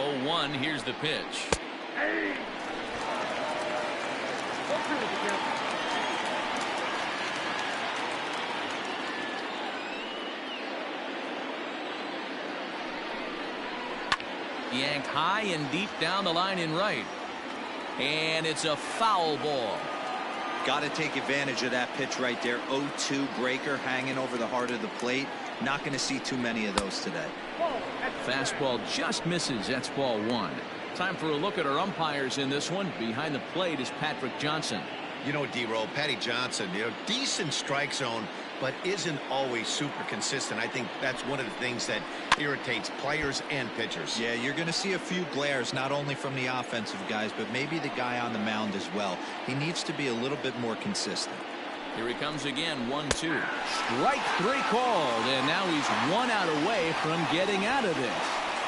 0-1. Here's the pitch. Yanked high and deep down the line in right. And it's a foul ball. Got to take advantage of that pitch right there. 0-2 breaker hanging over the heart of the plate. Not going to see too many of those today. Fastball just misses. That's ball one. Time for a look at our umpires in this one. Behind the plate is Patrick Johnson. You know, D-Roll, Patty Johnson, decent strike zone, but isn't always super consistent. I think that's one of the things that irritates players and pitchers. Yeah, you're going to see a few glares, not only from the offensive guys, but maybe the guy on the mound as well. He needs to be a little bit more consistent. Here he comes again, 1-2. Strike three called, and now he's 1 out away from getting out of this.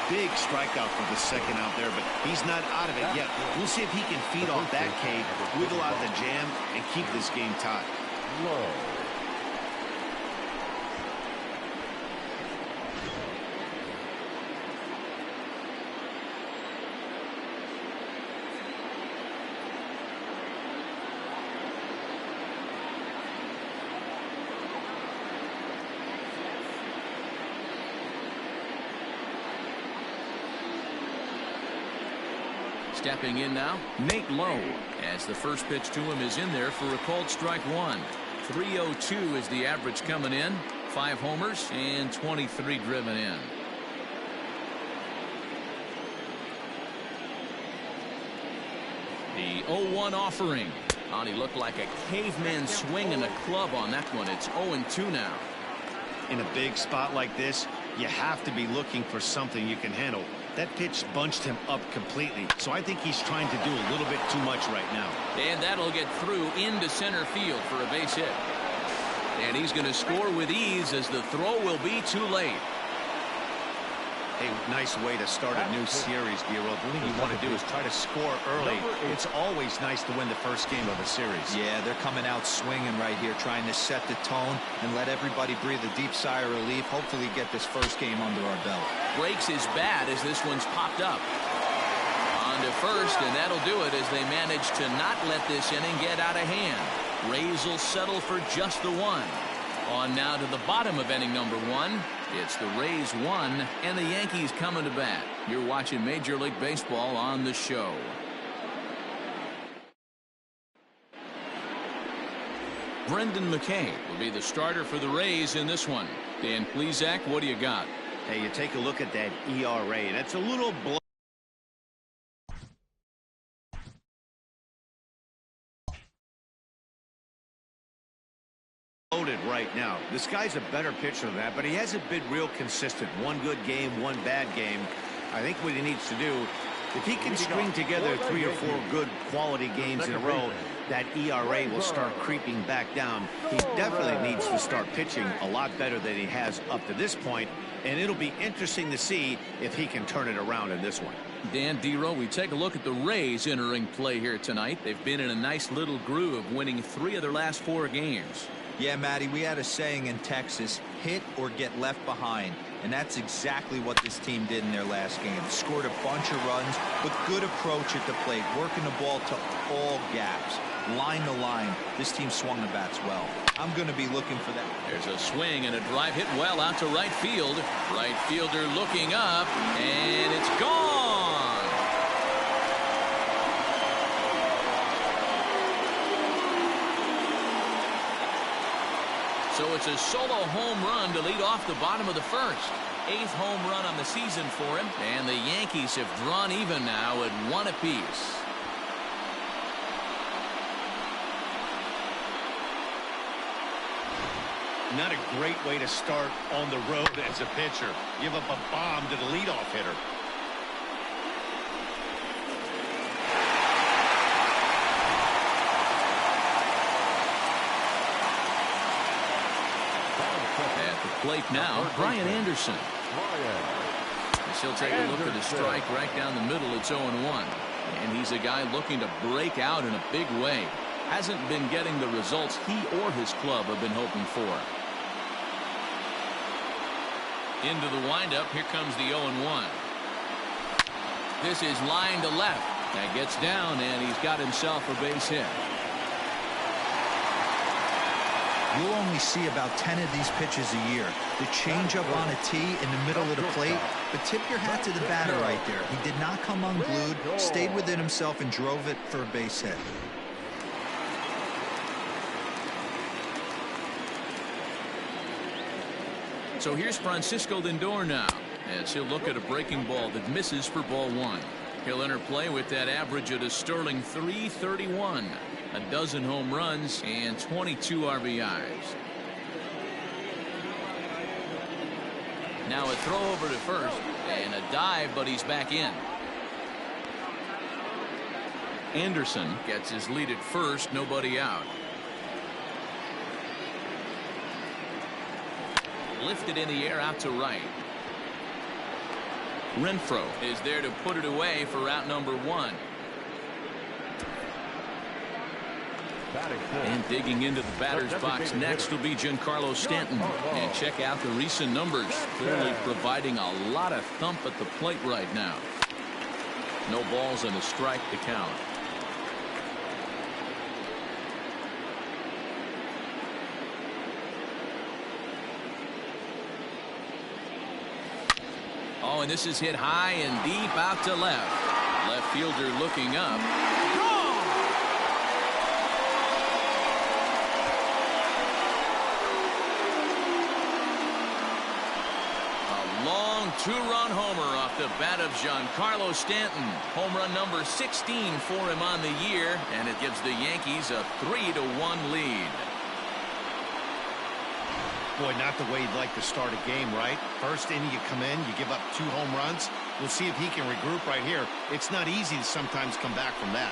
Big strikeout for the second out there, but he's not out of it yet. We'll see if he can feed off that K, wiggle out the jam, and keep this game tied. Stepping in now, Nate Lowe, as the first pitch to him is in there for a called strike one. 302 is the average coming in. 5 homers and 23 driven in. The 0-1 offering. Oh, he looked like a caveman swinging a club on that one. It's 0-2 now. In a big spot like this, you have to be looking for something you can handle. That pitch bunched him up completely, so I think he's trying to do a little bit too much right now. And that'll get through into center field for a base hit. And he's going to score with ease as the throw will be too late. Hey, nice way to start a new series, D-Roll. The thing you want to do is try to score early. It's always nice to win the first game of a series. Yeah, they're coming out swinging right here, trying to set the tone and let everybody breathe a deep sigh of relief. Hopefully get this first game under our belt. Breaks is bad as this one's popped up. On to first, and that'll do it as they manage to not let this inning get out of hand. Rays will settle for just the one. On now to the bottom of inning number 1. It's the Rays 1 and the Yankees coming to bat. You're watching Major League Baseball on the show. Brendan McKay will be the starter for the Rays in this one. Dan Plesac, what do you got? Hey, you take a look at that ERA. That's a little loaded right now. This guy's a better pitcher than that, but he hasn't been real consistent. One good game, one bad game. I think what he needs to do, if he can string together 3 or 4 good quality games in a row, that ERA will start creeping back down. He definitely needs to start pitching a lot better than he has up to this point, and it'll be interesting to see if he can turn it around in this one. Dan, D-Roll, we take a look at the Rays entering play here tonight. They've been in a nice little groove, winning 3 of their last 4 games. Yeah, Matty, we had a saying in Texas, hit or get left behind. And that's exactly what this team did in their last game. Scored a bunch of runs with good approach at the plate, working the ball to all gaps. Line to line, this team swung the bats well. I'm going to be looking for that. There's a swing and a drive hit well out to right field. Right fielder looking up, and it's gone. So it's a solo home run to lead off the bottom of the first. 8th home run on the season for him, and the Yankees have drawn even now at 1 apiece. Not a great way to start on the road as a pitcher. Give up a bomb to the leadoff hitter. At the plate now, Brian Anderson. As he'll take a look at the strike right down the middle. It's 0-1. And he's a guy looking to break out in a big way. Hasn't been getting the results he or his club have been hoping for. Into the windup. Here comes the 0-1. This is line to left. That gets down, and he's got himself a base hit. You'll only see about 10 of these pitches a year. The changeup on a tee in the middle of the plate. But tip your hat to the batter right there. He did not come unglued, stayed within himself, and drove it for a base hit. So here's Francisco Lindor now, as he'll look at a breaking ball that misses for ball one. He'll enter play with that average at a sterling .331, a dozen home runs and 22 RBIs. Now a throw over to first and a dive, but he's back in. Anderson gets his lead at first, nobody out. Lifted in the air out to right. Renfroe is there to put it away for out number one. And digging into the batter's box next will be Giancarlo Stanton. And check out the recent numbers. Clearly providing a lot of thump at the plate right now. No balls and a strike to count. Oh, and this is hit high and deep out to left. Left fielder looking up. A long two-run homer off the bat of Giancarlo Stanton. Home run number 16 for him on the year, and it gives the Yankees a 3-1 lead. Boy, not the way you'd like to start a game, right? First inning, you come in, you give up 2 home runs. We'll see if he can regroup right here. It's not easy to sometimes come back from that.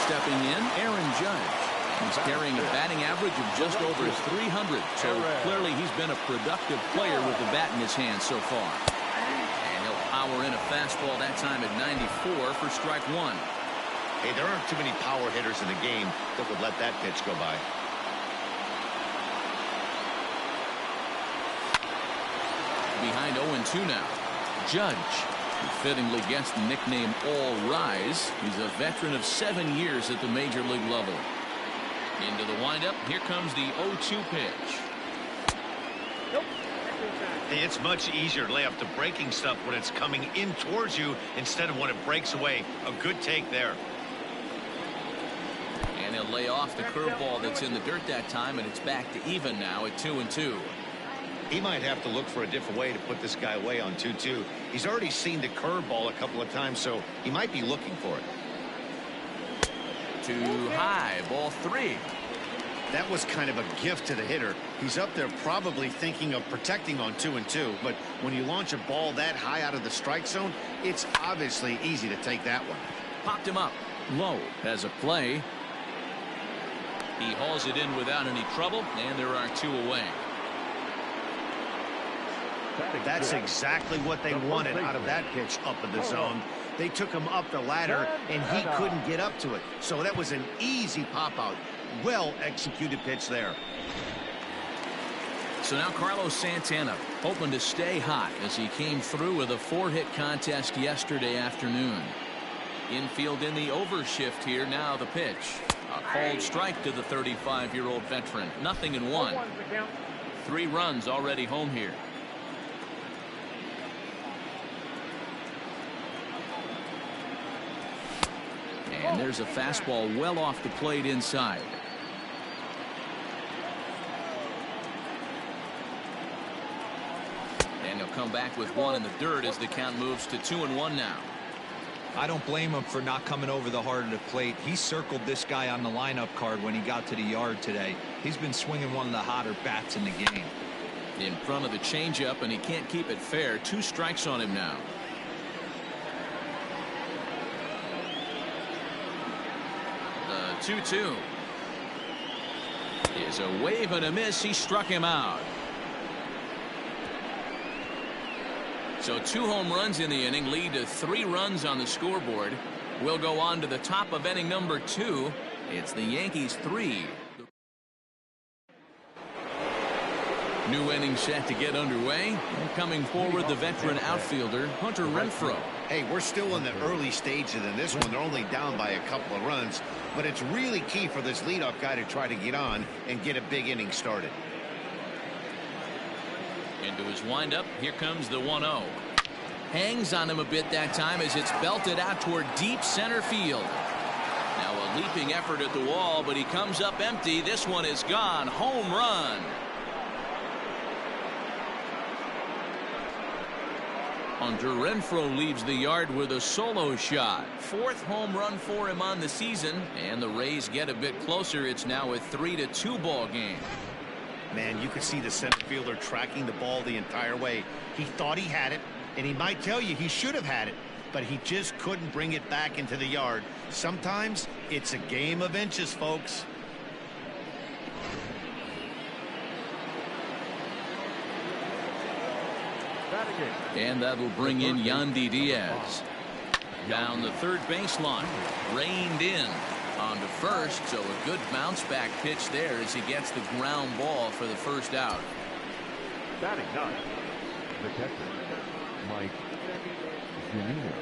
Stepping in, Aaron Judge. He's carrying a batting average of just over 300. So clearly he's been a productive player with the bat in his hand so far. Power in a fastball that time at 94 for strike one. Hey, there aren't too many power hitters in the game that would let that pitch go by. Behind 0-2 now. Judge, who fittingly gets the nickname All Rise. He's a veteran of 7 years at the major league level. Into the windup. Here comes the 0-2 pitch. It's much easier to lay up the breaking stuff when it's coming in towards you instead of when it breaks away. A good take there. And he'll lay off the curveball that's in the dirt that time, and it's back to even now at 2-2. He might have to look for a different way to put this guy away on 2-2. He's already seen the curveball a couple of times, so he might be looking for it. Too high, ball 3. That was kind of a gift to the hitter. He's up there probably thinking of protecting on 2-2, but when you launch a ball that high out of the strike zone, it's obviously easy to take that one. Popped him up low as a play. He hauls it in without any trouble, and there are 2 away. That's exactly what they wanted out of that pitch up in the zone. They took him up the ladder, and he couldn't get up to it. So that was an easy pop-out. Well executed pitch there. So now Carlos Santana hoping to stay hot as he came through with a 4-hit contest yesterday afternoon. Infield in the overshift here. Now the pitch. A called strike to the 35-year-old veteran. 0-1. 3 runs already home here. And there's a fastball well off the plate inside. And he'll come back with 1 in the dirt as the count moves to 2-1 now. I don't blame him for not coming over the heart of the plate. He circled this guy on the lineup card when he got to the yard today. He's been swinging one of the hotter bats in the game. In front of the changeup, and he can't keep it fair. 2 strikes on him now. The 2-2 is a wave and a miss. He struck him out. So 2 home runs in the inning lead to 3 runs on the scoreboard. We'll go on to the top of inning number 2. It's the Yankees 3, New inning set to get underway. And coming forward, the veteran outfielder, Hunter Renfroe. Hey, we're still in the early stages in this one. They're only down by a couple of runs, but it's really key for this leadoff guy to try to get on and get a big inning started. Into his windup, here comes the 1-0. Hangs on him a bit that time as it's belted out toward deep center field. Now a leaping effort at the wall, but he comes up empty. This one is gone. Home run. Hunter Renfroe leaves the yard with a solo shot. 4th home run for him on the season, and the Rays get a bit closer. It's now a 3-2 ball game. Man, you could see the center fielder tracking the ball the entire way. He thought he had it, and he might tell you he should have had it, but he just couldn't bring it back into the yard. Sometimes it's a game of inches, folks. And that'll bring in Yandy Diaz. Down the third baseline. Reined in. On to first, so a good bounce back pitch there as he gets the ground ball for the first out. Batting ninth, the catcher, Mike Zunino.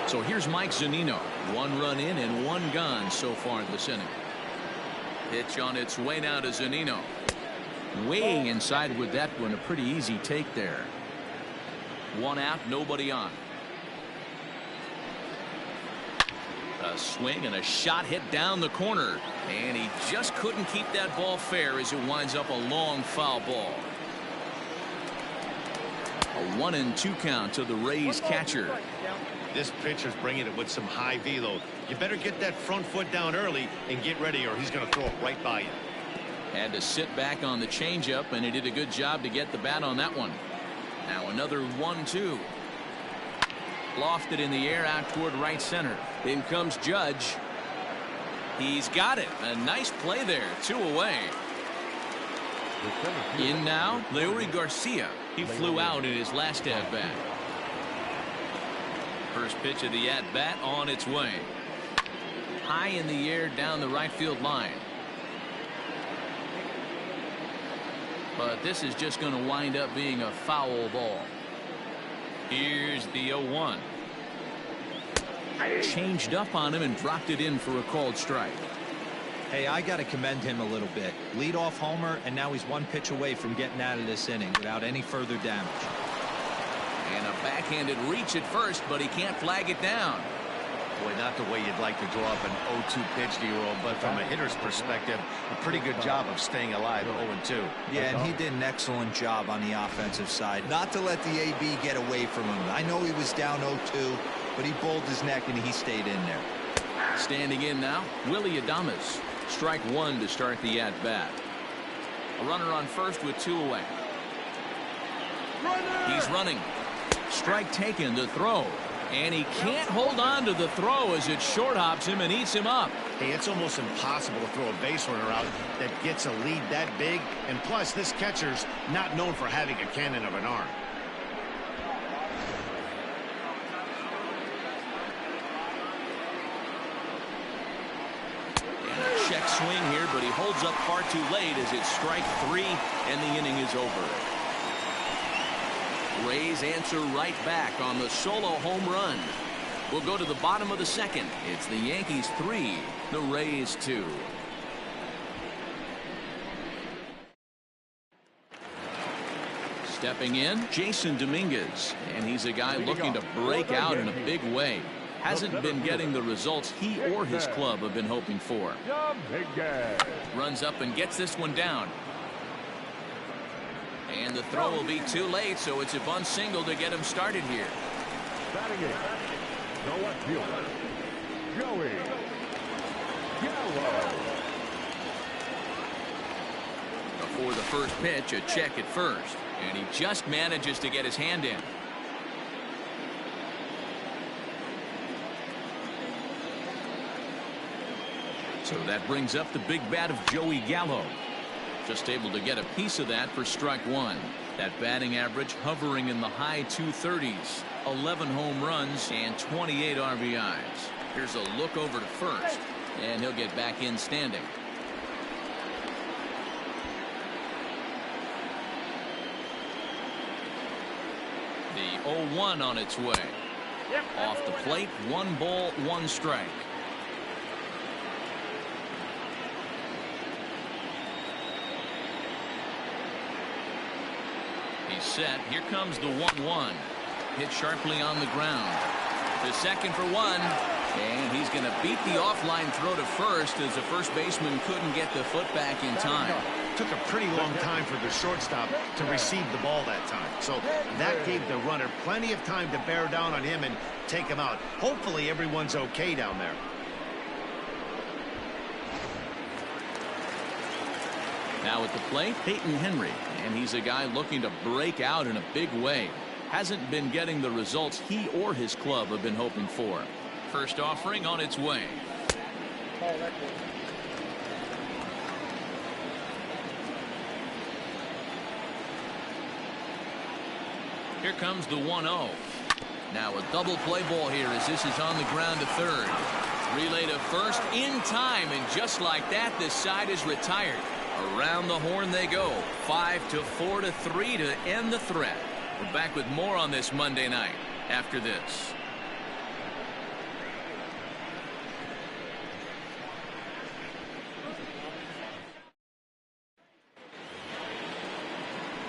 So here's Mike Zunino. 1 run in and 1 gone so far this inning. Pitch on its way now to Zunino. Way inside with that one. A pretty easy take there. 1 out, nobody on. A swing and a shot hit down the corner, and he just couldn't keep that ball fair as it winds up a long foul ball. A 1-2 count to the Rays catcher. This pitcher's bringing it with some high velo. You better get that front foot down early and get ready, or he's going to throw it right by you. Had to sit back on the changeup, and he did a good job to get the bat on that one. Now another 1-2. Lofted in the air out toward right center. In comes Judge. He's got it. A nice play there. 2 away. In now, Leury Garcia. He flew out in his last at-bat. First pitch of the at-bat on its way. High in the air down the right field line. But this is just going to wind up being a foul ball. Here's the 0-1. Changed up on him and dropped it in for a called strike. Hey, I got to commend him a little bit. Leadoff homer, and now he's 1 pitch away from getting out of this inning without any further damage. And a backhanded reach at first, but he can't flag it down. Boy, not the way you'd like to draw up an 0-2 pitch, D-roll, but from a hitter's perspective, a pretty good job of staying alive at 0-2. Yeah, and he did an excellent job on the offensive side. Not to let the AB get away from him. I know he was down 0-2, but he bowled his neck and he stayed in there. Standing in now, Willy Adames. Strike 1 to start the at-bat. A runner on first with 2 away. He's running. Strike taken, the throw. And he can't hold on to the throw as it short hops him and eats him up. Hey, it's almost impossible to throw a base runner out that gets a lead that big. And plus, this catcher's not known for having a cannon of an arm. And a check swing here, but he holds up far too late as it's strike 3 and the inning is over. Rays answer right back on the solo home run. We'll go to the bottom of the second. It's the Yankees 3, the Rays 2. Stepping in, Jason Dominguez, and he's a guy looking to break out in a big way. Hasn't been getting the results he or his club have been hoping for. Runs up and gets this one down. And the throw will be too late, so it's a bunt single to get him started here. Batting in, the left fielder, Joey Gallo. Before the first pitch, a check at first, and he just manages to get his hand in. So that brings up the big bat of Joey Gallo. Just able to get a piece of that for strike 1. That batting average hovering in the high 230s. 11 home runs and 28 RBIs. Here's a look over to first, and he'll get back in standing. The 0-1 on its way. Off the plate, 1 ball, 1 strike. He's set. Here comes the 1-1. Hit sharply on the ground. To second for 1. And he's going to beat the offline throw to first as the first baseman couldn't get the foot back in time. Took a pretty long time for the shortstop to receive the ball that time. So that gave the runner plenty of time to bear down on him and take him out. Hopefully everyone's okay down there. Now at the plate, Peyton Henry. And he's a guy looking to break out in a big way. Hasn't been getting the results he or his club have been hoping for. First offering on its way. Here comes the 1-0. Now a double play ball here as this is on the ground to third. Relay to first in time, and just like that, this side is retired. Around the horn they go. 5-4 to 3 to end the threat. We're back with more on this Monday night after this.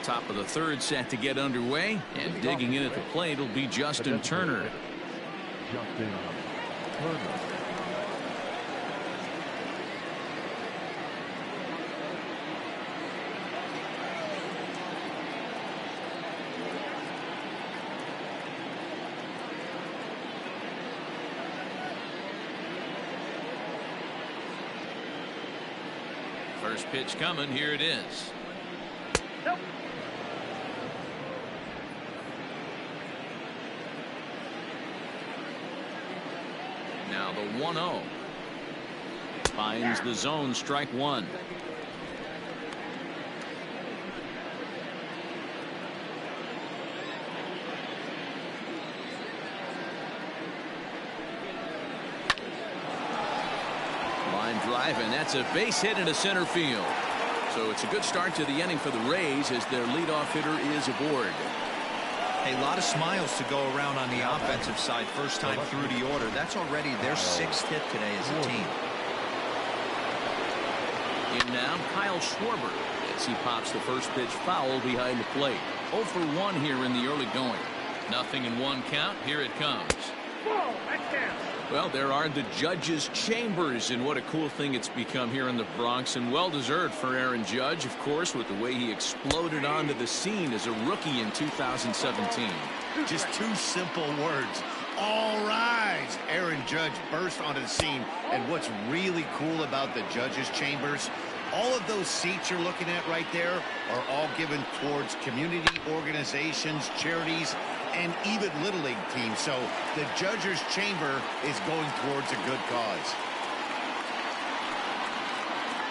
Top of the third set to get underway, and digging in at the plate will be Justin Turner. Justin Turner. First pitch coming. Here it is. Nope. Now the 1-0. Finds the zone, strike 1. Line drive, and that's a base hit into center field. So it's a good start to the inning for the Rays as their leadoff hitter is aboard. A lot of smiles to go around on the offensive side. First time through the order. That's already their 6th hit today as a team. In now, Kyle Schwarber as he pops the first pitch foul behind the plate. 0 for 1 here in the early going. Nothing in 1 count. Here it comes. Well, there are the judges' chambers, and what a cool thing it's become here in the Bronx, and well-deserved for Aaron Judge, of course, with the way he exploded onto the scene as a rookie in 2017. Just 2 simple words. All rise. Aaron Judge burst onto the scene, and what's really cool about the judges' chambers, all of those seats you're looking at right there are all given towards community organizations, charities, and even Little League teams. So the judges' chamber is going towards a good cause.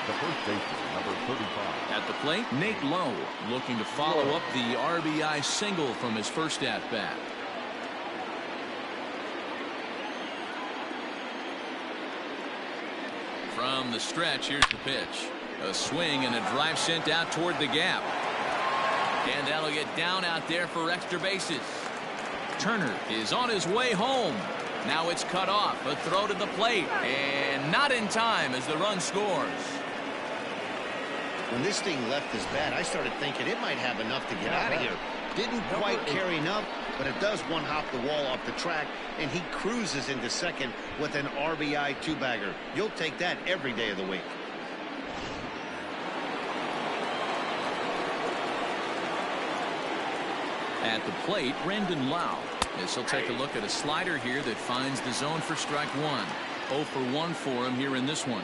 The first baseman, number 35. At the plate, Nate Lowe looking to follow up the RBI single from his first at-bat. From the stretch, here's the pitch. A swing and a drive sent out toward the gap. And that'll get down out there for extra bases. Turner is on his way home. Now it's cut off. A throw to the plate. And not in time as the run scores. When this thing left his bat, I started thinking it might have enough to get out of here. Didn't quite carry enough, but it does one hop the wall off the track, and he cruises into second with an RBI 2-bagger. You'll take that every day of the week. At the plate, Brandon Lau, as he'll take a look at a slider here that finds the zone for strike 1. 0 for 1 for him here in this one.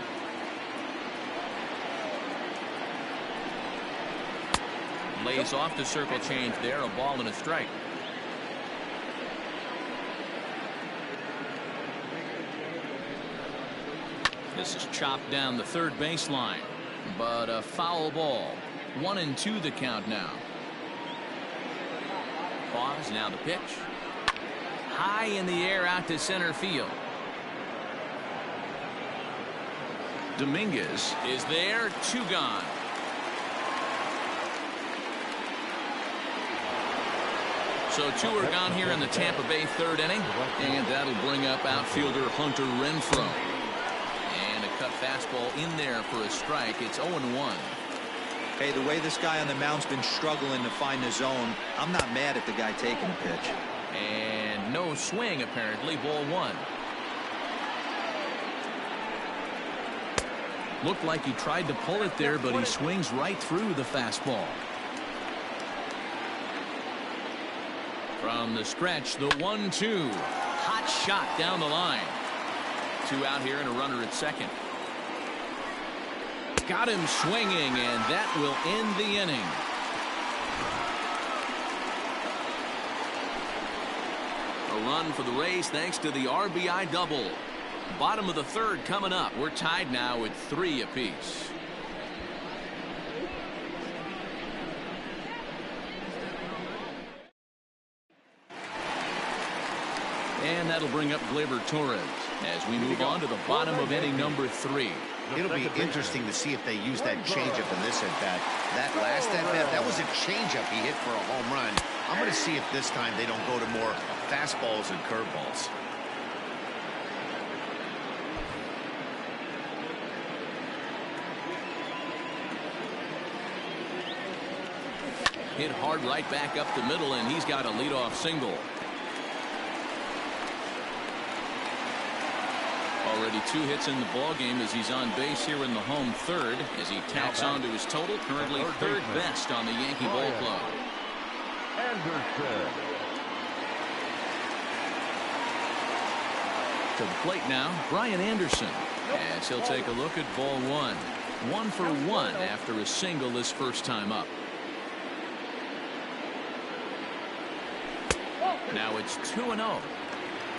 Lays off the circle change there, a ball and a strike. This is chopped down the third baseline, but a foul ball. 1-2 the count now. Pause, now the pitch. High in the air out to center field. Dominguez is there, 2 gone. So 2 are gone here in the Tampa Bay third inning, and that'll bring up outfielder Hunter Renfroe. And a cut fastball in there for a strike. It's 0-1. Hey, the way this guy on the mound's been struggling to find the zone, I'm not mad at the guy taking the pitch. And no swing, apparently. Ball 1. Looked like he tried to pull it there, but he swings right through the fastball. From the stretch, the 1-2. Hot shot down the line. 2 out here and a runner at second. Got him swinging, and that will end the inning. A run for the Rays thanks to the RBI double. Bottom of the third coming up. We're tied now at 3 apiece. And that'll bring up Gleyber Torres as we move on to the bottom of inning number 3. It'll be interesting to see if they use that changeup in this at-bat. That last at-bat, that was a changeup he hit for a home run. I'm going to see if this time they don't go to more fastballs and curveballs. Hit hard right back up the middle, and he's got a leadoff single. Already 2 hits in the ballgame as he's on base here in the home third as he tacks on to his total, currently third best on the Yankee ball club. To the plate now, Brian Anderson, as he'll take a look at ball 1. 1 for 1 after a single this first time up. Now it's 2-0.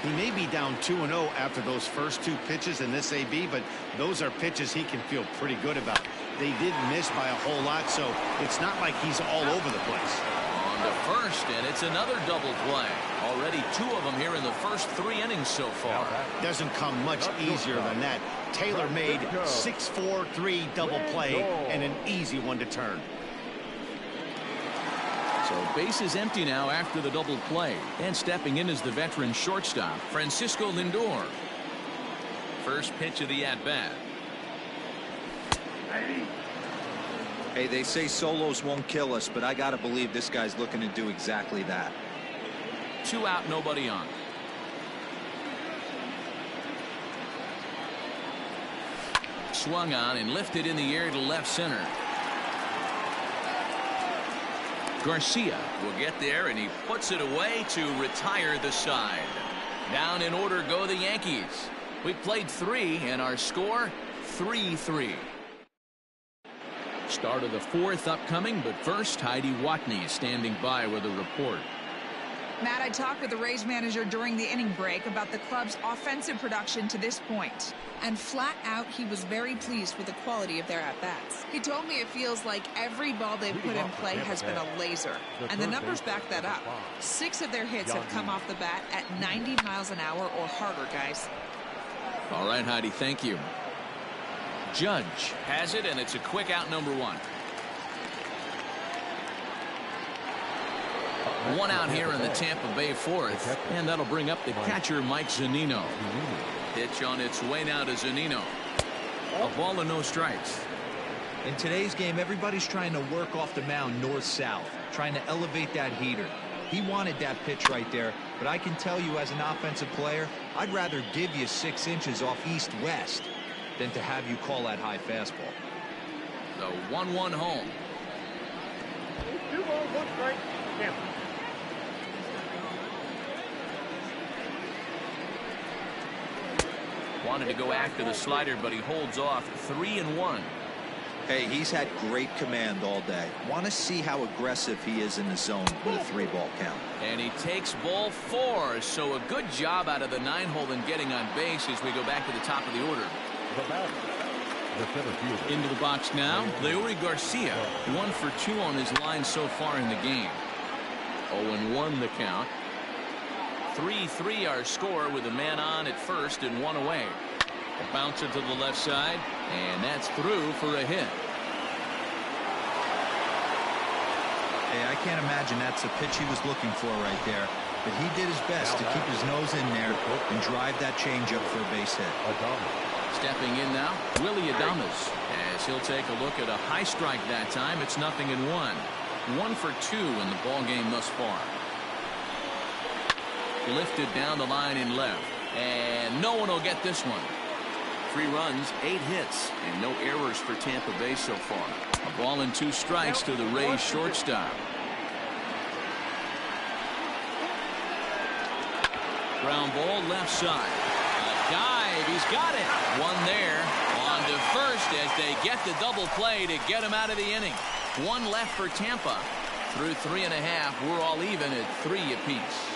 He may be down 2-0 after those first 2 pitches in this AB, but those are pitches he can feel pretty good about. They did miss by a whole lot, so it's not like he's all over the place. On to first, and it's another double play. Already 2 of them here in the first 3 innings so far. Doesn't come much easier than that. Taylor made 6-4-3 double play and an easy one to turn. So base is empty now after the double play, and stepping in is the veteran shortstop Francisco Lindor. First pitch of the at-bat. Hey, they say solos won't kill us, but I gotta believe this guy's looking to do exactly that. 2 out, nobody on. Swung on and lifted in the air to left center. Garcia will get there, and he puts it away to retire the side. Down in order go the Yankees. We've played 3, and our score 3-3. Start of the 4th upcoming, but first, Heidi Watney is standing by with a report. Matt, I talked with the Rays manager during the inning break about the club's offensive production to this point. And flat out, he was very pleased with the quality of their at-bats. He told me it feels like every ball they've put in play has been a laser. And the numbers back that up. 6 of their hits have come off the bat at 90 miles an hour or harder, guys. All right, Heidi, thank you. Judge has it, and it's a quick out, number 1. 1 out here in the Tampa Bay 4th, and that'll bring up the catcher Mike Zunino. Pitch on its way now to Zunino. A ball and no strikes. In today's game, everybody's trying to work off the mound north-south, trying to elevate that heater. He wanted that pitch right there, but I can tell you as an offensive player, I'd rather give you 6 inches off east-west than to have you call that high fastball. The 1-1 home. 2 balls, 1 strike. Tampa. Wanted to go after the slider, but he holds off. 3-1. Hey, he's had great command all day. Want to see how aggressive he is in the zone with a 3-ball count. And he takes ball 4, so a good job out of the 9-hole in getting on base as we go back to the top of the order. Into the box now, Leury Garcia, 1 for 2 on his line so far in the game. 0-1 the count. 3-3 our score with a man on at first and 1 away. A bouncer to the left side, and that's through for a hit. Hey, I can't imagine that's the pitch he was looking for right there. But he did his best to keep his nose in there and drive that changeup for a base hit. Stepping in now, Willie Adames, as he'll take a look at a high strike that time. It's 0-1. 1 for 2 in the ball game thus far. Lifted down the line in left, and no one will get this one. 3 runs, 8 hits, and no errors for Tampa Bay so far. A ball and 2 strikes to the Rays shortstop. Ground ball left side. A dive. He's got it. One there. On to first as they get the double play to get him out of the inning. 1 left for Tampa. Through 3.5, we're all even at 3 apiece.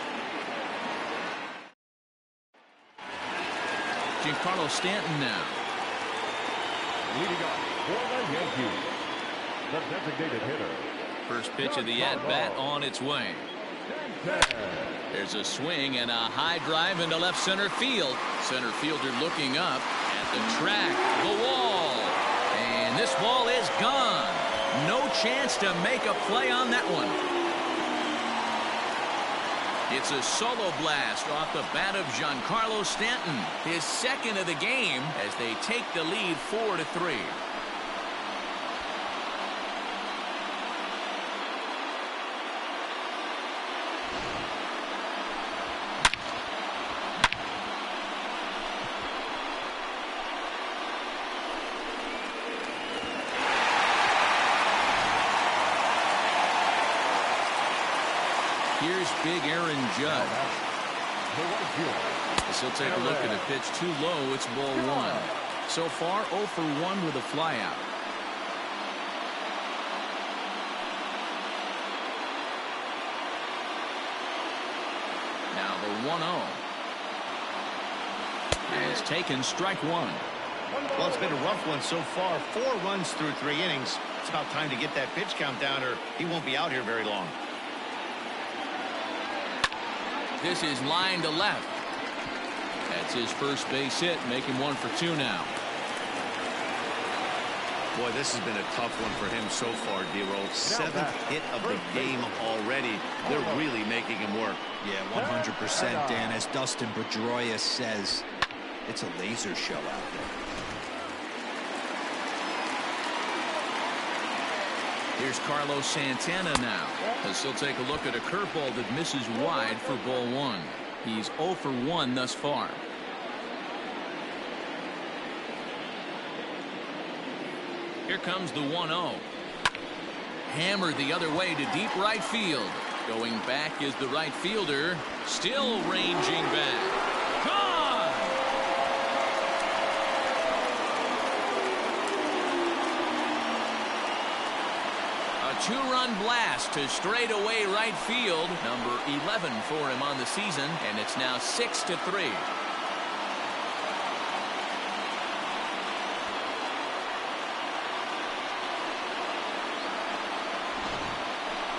Giancarlo Stanton now. Leading off for the Yankees, the designated hitter. First pitch of the at-bat on its way. There's a swing and a high drive into left center field. Center fielder looking up at the track, the wall. And this ball is gone. No chance to make a play on that one. It's a solo blast off the bat of Giancarlo Stanton. His second of the game as they take the lead 4-3. Here's big Aaron Judge. As he'll take a look at a pitch too low. It's ball 1. So far 0 for 1 with a flyout. Now the 1-0. Has taken strike 1. Well, it's been a rough one so far. 4 runs through 3 innings. It's about time to get that pitch count down or he won't be out here very long. This is line to left. That's his first base hit, making 1 for 2 now. Boy, this has been a tough one for him so far, D-Roll. 7th hit of the game already. They're really making him work. Yeah, 100%, Dan. As Dustin Pedroia says, it's a laser show out there. Here's Carlos Santana now, as he'll take a look at a curveball that misses wide for ball 1. He's 0 for 1 thus far. Here comes the 1-0. Hammered the other way to deep right field. Going back is the right fielder. Still ranging back. Gone! A 2-run blast to straightaway right field. Number 11 for him on the season, and it's now 6-3.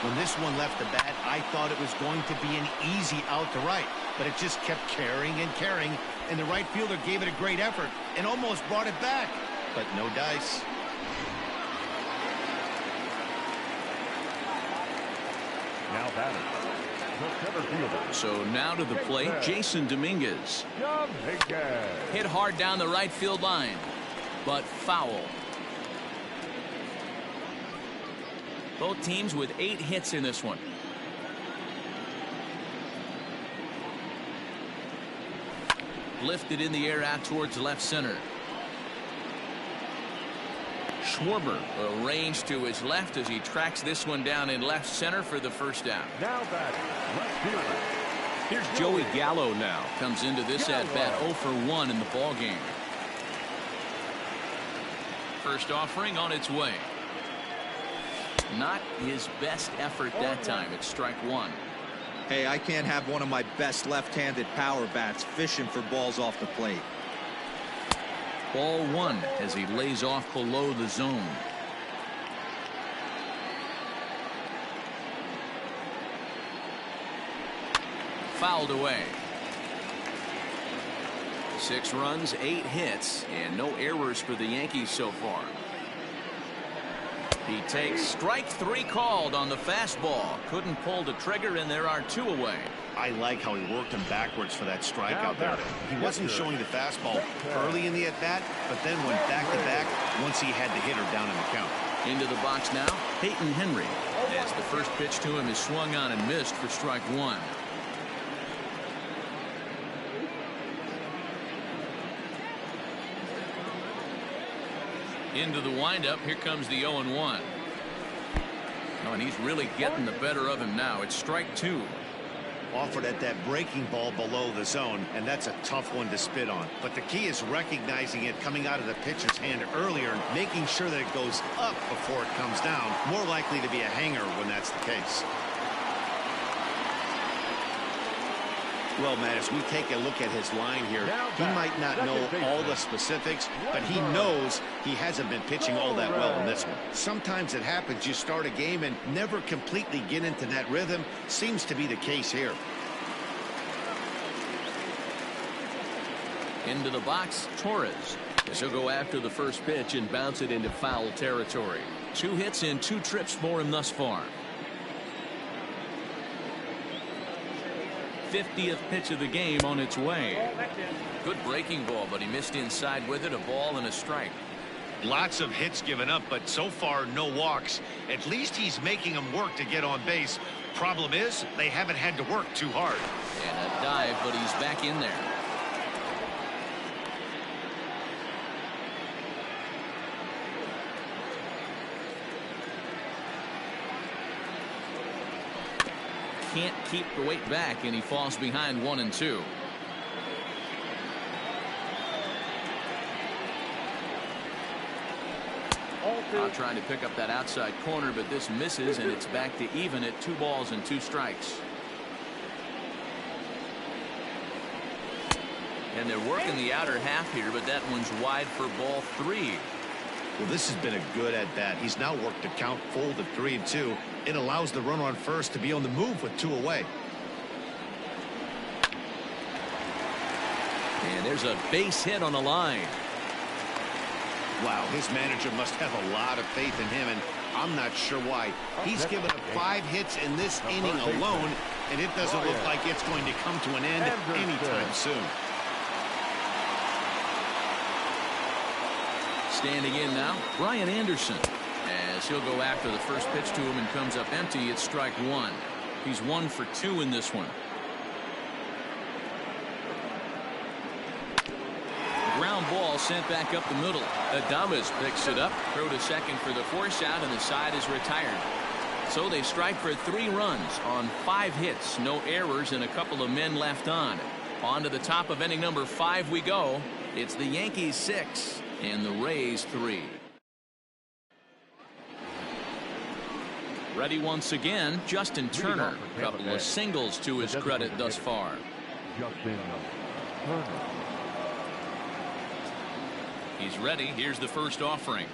When this one left the bat, I thought it was going to be an easy out to right, but it just kept carrying and carrying, and the right fielder gave it a great effort and almost brought it back, but no dice. Now batting, the center fielder. So now to the plate, Jason Dominguez. Hit hard down the right field line, but foul. Both teams with 8 hits in this one. Lifted in the air out towards left center. Schwarber arranged to his left as he tracks this one down in left center for the first down. Now batting, left fielder. Here's Joey Gallo now. Comes into this at-bat 0 for 1 in the ball game. First offering on its way. Not his best effort that time. It's strike 1. Hey, I can't have one of my best left-handed power bats fishing for balls off the plate. Ball 1 as he lays off below the zone. Fouled away. 6 runs, 8 hits, and no errors for the Yankees so far. He takes strike 3 called on the fastball. Couldn't pull the trigger, and there are 2 away. I like how he worked him backwards for that strike out there. He wasn't showing the fastball early in the at-bat, but then went back-to-back once he had the hitter down in the count. Into the box now, Peyton Henry. As the first pitch to him is swung on and missed for strike 1. Into the windup. Here comes the 0-1. Oh, and he's really getting the better of him now. It's strike 2. Offered at that breaking ball below the zone, and that's a tough one to spit on. But the key is recognizing it coming out of the pitcher's hand earlier and making sure that it goes up before it comes down. More likely to be a hanger when that's the case. Well, Matt, as we take a look at his line here, he might not know all the specifics, but he knows he hasn't been pitching all that well in this one. Sometimes it happens. You start a game and never completely get into that rhythm. Seems to be the case here. Into the box, Torres. As he'll go after the first pitch and bounce it into foul territory. 2 hits and 2 trips for him thus far. 50th pitch of the game on its way. Good breaking ball, but he missed inside with it. A ball and a strike. Lots of hits given up, but so far no walks. At least he's making them work to get on base. Problem is, they haven't had to work too hard. And a dive, but he's back in there. Can't keep the weight back, and he falls behind 1-2. Trying to pick up that outside corner, but this misses, and it's back to even at 2 balls and 2 strikes. And they're working the outer half here, but that one's wide for ball 3. Well, this has been a good at-bat. He's now worked the count full to 3-2. It allows the runner on first to be on the move with 2 away. And there's a base hit on the line. Wow, his manager must have a lot of faith in him, and I'm not sure why. He's given up 5 hits in this inning alone, and it doesn't look like it's going to come to an end anytime soon. Standing in now, Brian Anderson. As he'll go after the first pitch to him and comes up empty, it's strike 1. He's 1 for 2 in this one. Ground ball sent back up the middle. Adames picks it up, throw to second for the force out, and the side is retired. So they strike for 3 runs on 5 hits, no errors, and a couple of men left on. On to the top of inning number 5 we go. It's the Yankees 6 and the Rays 3. Ready once again, Justin Turner. A couple of singles to his credit thus far. Justin Turner. He's ready. Here's the first offering.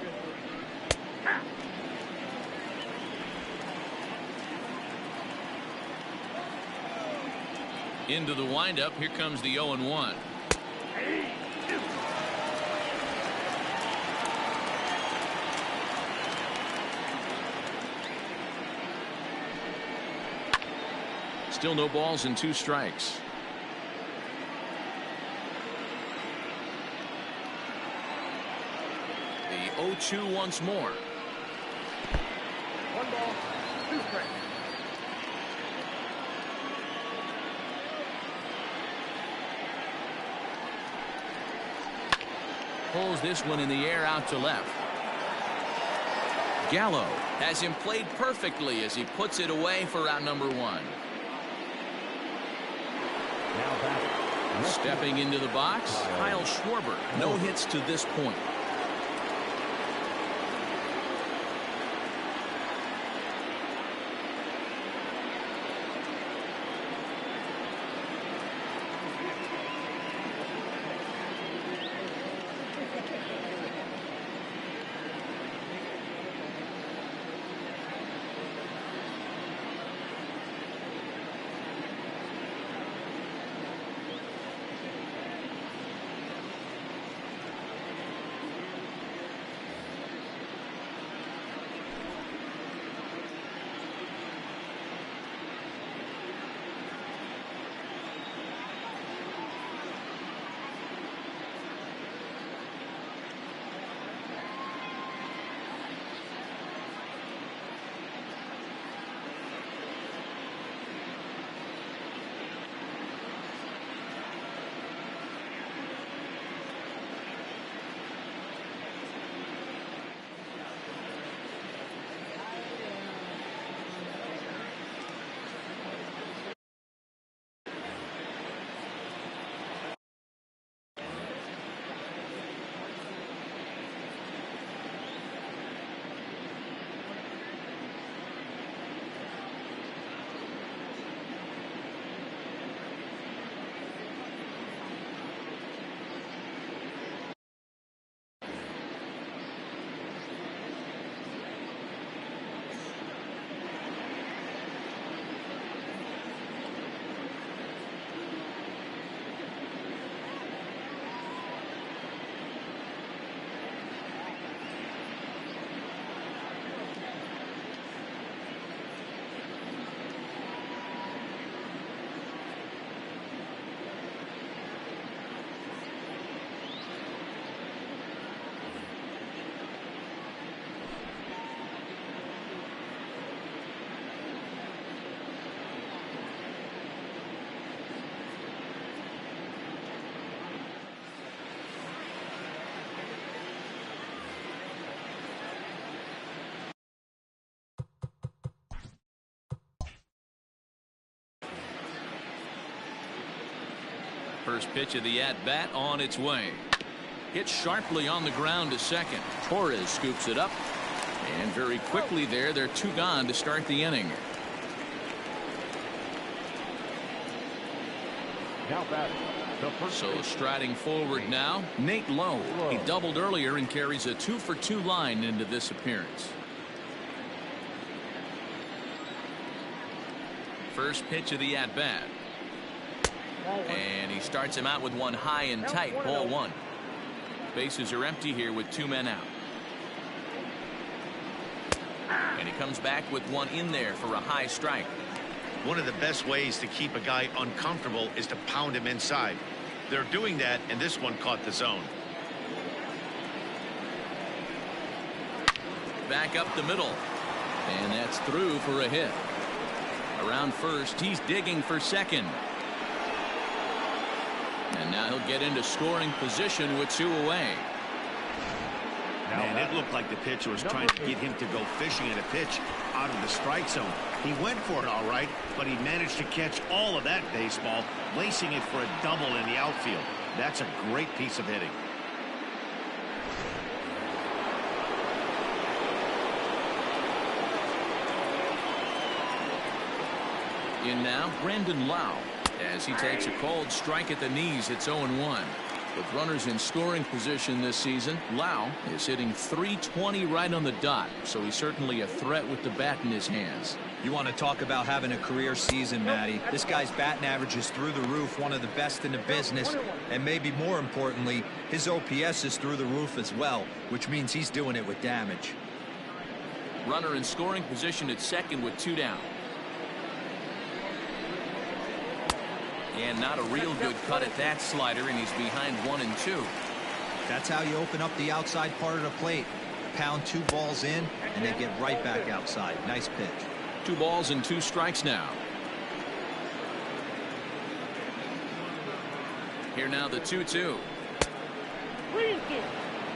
Into the windup. Here comes the 0-1. Still no balls and 2 strikes. The 0-2 once more. 1 ball, 2 strikes. Pulls this one in the air out to left. Gallo has him played perfectly as he puts it away for out number 1. Stepping into the box, Kyle Schwarber. No hits to this point. First pitch of the at-bat on its way. Hit sharply on the ground to second. Torres scoops it up. And very quickly there, they're 2 gone to start the inning. Now batting. So striding forward now, Nate Lowe. He doubled earlier and carries a 2-for-2 line into this appearance. First pitch of the at-bat. And he starts him out with one high and tight, ball 1. Bases are empty here with 2 men out. And he comes back with one in there for a high strike. One of the best ways to keep a guy uncomfortable is to pound him inside. They're doing that, and this one caught the zone. Back up the middle. And that's through for a hit. Around first, he's digging for second. And now he'll get into scoring position with 2 away. Man, it looked like the pitcher was trying to get him to go fishing at a pitch out of the strike zone. He went for it all right, but he managed to catch all of that baseball, lacing it for a double in the outfield. That's a great piece of hitting. In now, Brandon Lau. As he takes a cold strike at the knees, it's 0-1. With runners in scoring position this season, Lau is hitting .320 right on the dot, so he's certainly a threat with the bat in his hands. You want to talk about having a career season, Matty. This guy's batting average is through the roof, one of the best in the business, and maybe more importantly, his OPS is through the roof as well, which means he's doing it with damage. Runner in scoring position at second with 2 down. And not a real good cut at that slider, and he's behind 1 and 2. That's how you open up the outside part of the plate. Pound 2 balls in, and they get right back outside. Nice pitch. 2 balls and 2 strikes now. Here now the 2-2.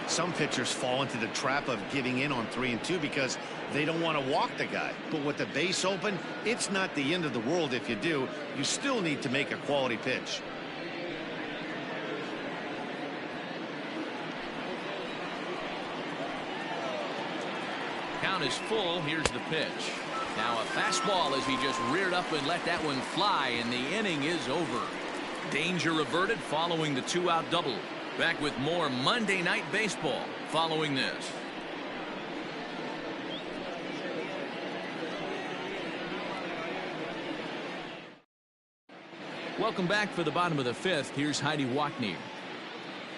Some pitchers fall into the trap of giving in on 3 and 2 because they don't want to walk the guy. But with the base open, it's not the end of the world if you do. You still need to make a quality pitch. Count is full. Here's the pitch. Now a fastball as he just reared up and let that one fly, and the inning is over. Danger averted following the 2-out double. Back with more Monday Night Baseball following this. Welcome back for the bottom of the 5th. Here's Heidi Wackney.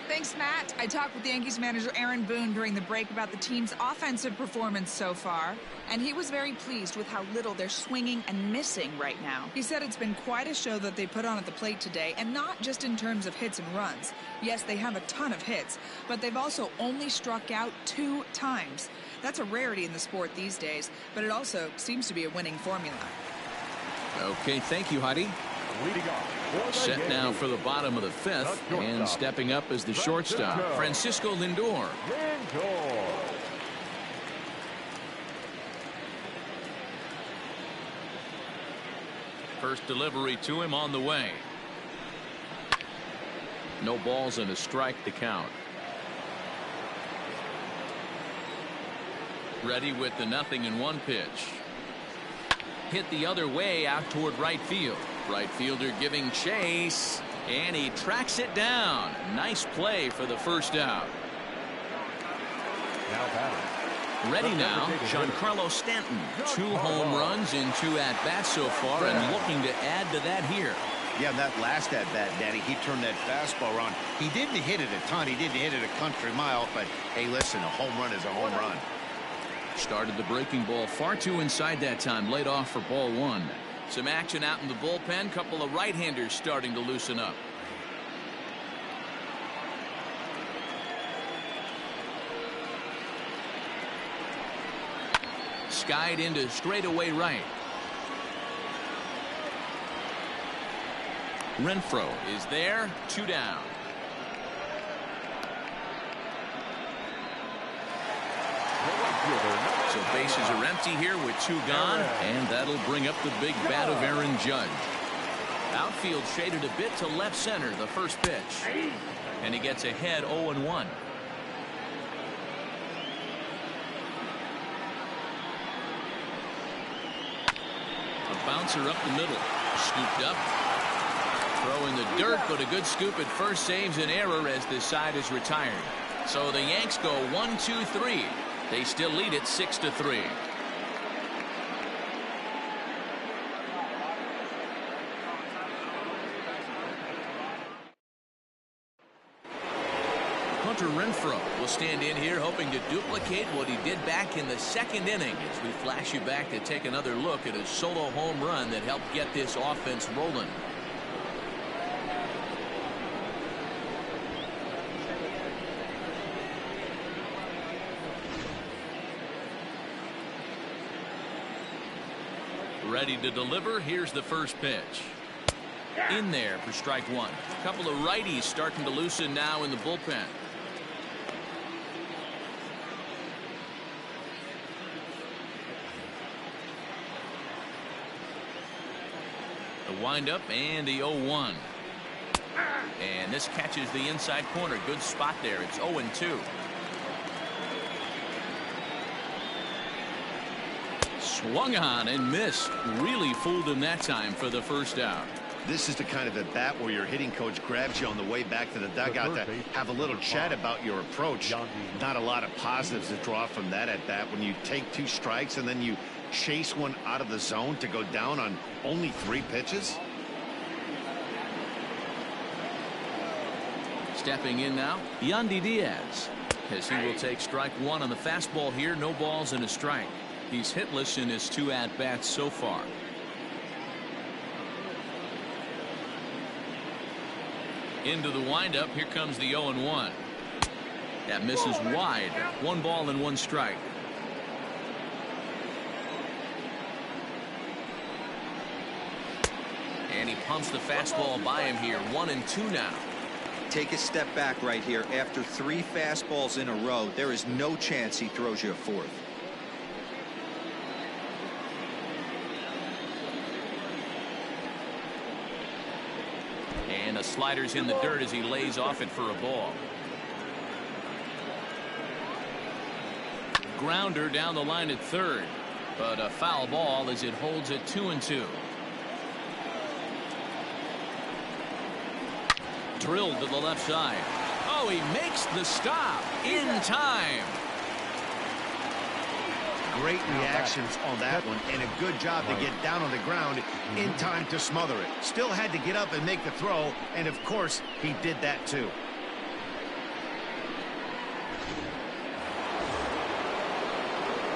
Thanks, Matt. I talked with Yankees manager Aaron Boone during the break about the team's offensive performance so far, and he was very pleased with how little they're swinging and missing right now. He said it's been quite a show that they put on at the plate today, and not just in terms of hits and runs. Yes, they have a ton of hits, but they've also only struck out 2 times. That's a rarity in the sport these days, but it also seems to be a winning formula. Okay, thank you, Heidi. Set now for the bottom of the 5th, and stepping up as the shortstop, Francisco Lindor. First delivery to him on the way. No balls and a strike to count. Ready with the 0-1 pitch. Hit the other way out toward right field. Right fielder giving chase, and he tracks it down. Nice play for the first out. Ready now, Giancarlo Stanton. 2 home runs in 2 at-bats so far, and looking to add to that here. Yeah, that last at-bat, Daddy, he turned that fastball around. He didn't hit it a ton. He didn't hit it a country mile, but hey, listen, a home run is a home run. Started the breaking ball far too inside that time. Laid off for ball 1. Some action out in the bullpen. Couple of right-handers starting to loosen up. Skied into straightaway right. Renfroe is there. 2 down. So bases are empty here with 2 gone, and that'll bring up the big bat of Aaron Judge. Outfield shaded a bit to left center the first pitch. And he gets ahead 0-1. A bouncer up the middle. Scooped up. Throw in the dirt, but a good scoop at first saves an error as this side is retired. So the Yanks go 1-2-3. They still lead it 6-3. Hunter Renfroe will stand in here hoping to duplicate what he did back in the second inning as we flash you back to take another look at a solo home run that helped get this offense rolling. Ready to deliver. Here's the first pitch. In there for strike one. A couple of righties starting to loosen now in the bullpen. The windup and the 0-1. And this catches the inside corner. Good spot there. It's 0-2. Swung on and missed. Really fooled him that time for the first out. This is the kind of at bat where your hitting coach grabs you on the way back to the dugout to have a little chat about your approach. Not a lot of positives to draw from that at bat when you take 2 strikes and then you chase one out of the zone to go down on only 3 pitches. Stepping in now, Yandy Diaz, as he will take strike one on the fastball here. No balls and a strike. He's hitless in his 2 at-bats so far. Into the windup. Here comes the 0-1. That misses wide. 1 ball and 1 strike. And he pumps the fastball by him here. 1-2 now. Take a step back right here. After 3 fastballs in a row, there is no chance he throws you a 4th. And a slider's in the dirt as he lays off it for a ball. Grounder down the line at third, but a foul ball as it holds at 2-2. Drilled to the left side. Oh, he makes the stop in time. Great reactions on that one, and a good job to get down on the ground in time to smother it. Still had to get up and make the throw, and of course he did that too.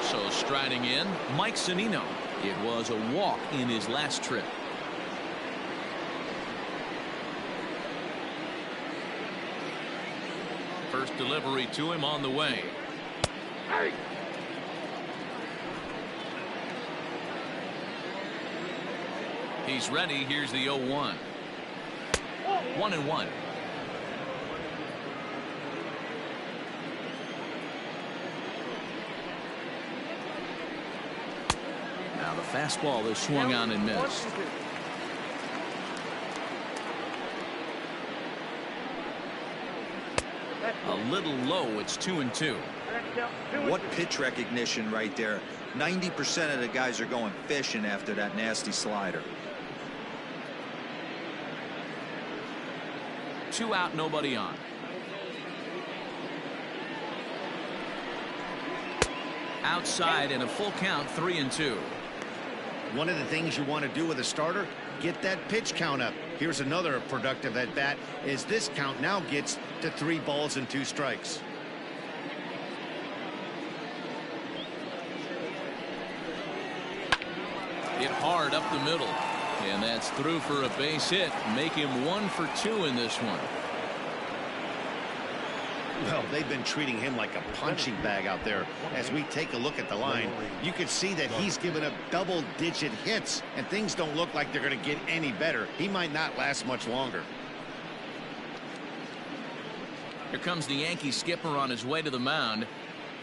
So striding in, Mike Zunino. It was a walk in his last trip. First delivery to him on the way. He's ready. Here's the 0-1. 1-1. Now the fastball is swung on and missed. A little low. It's 2-2. What pitch recognition right there. 90% of the guys are going fishing after that nasty slider. 2 out, nobody on. Outside and a full count, 3-2. One of the things you want to do with a starter, get that pitch count up. Here's another productive at bat as this count now gets to 3 balls and 2 strikes. Hit hard up the middle. And that's through for a base hit. Make him 1 for 2 in this one. Well, they've been treating him like a punching bag out there. As we take a look at the line, you can see that he's given up double-digit hits, and things don't look like they're going to get any better. He might not last much longer. Here comes the Yankee skipper on his way to the mound,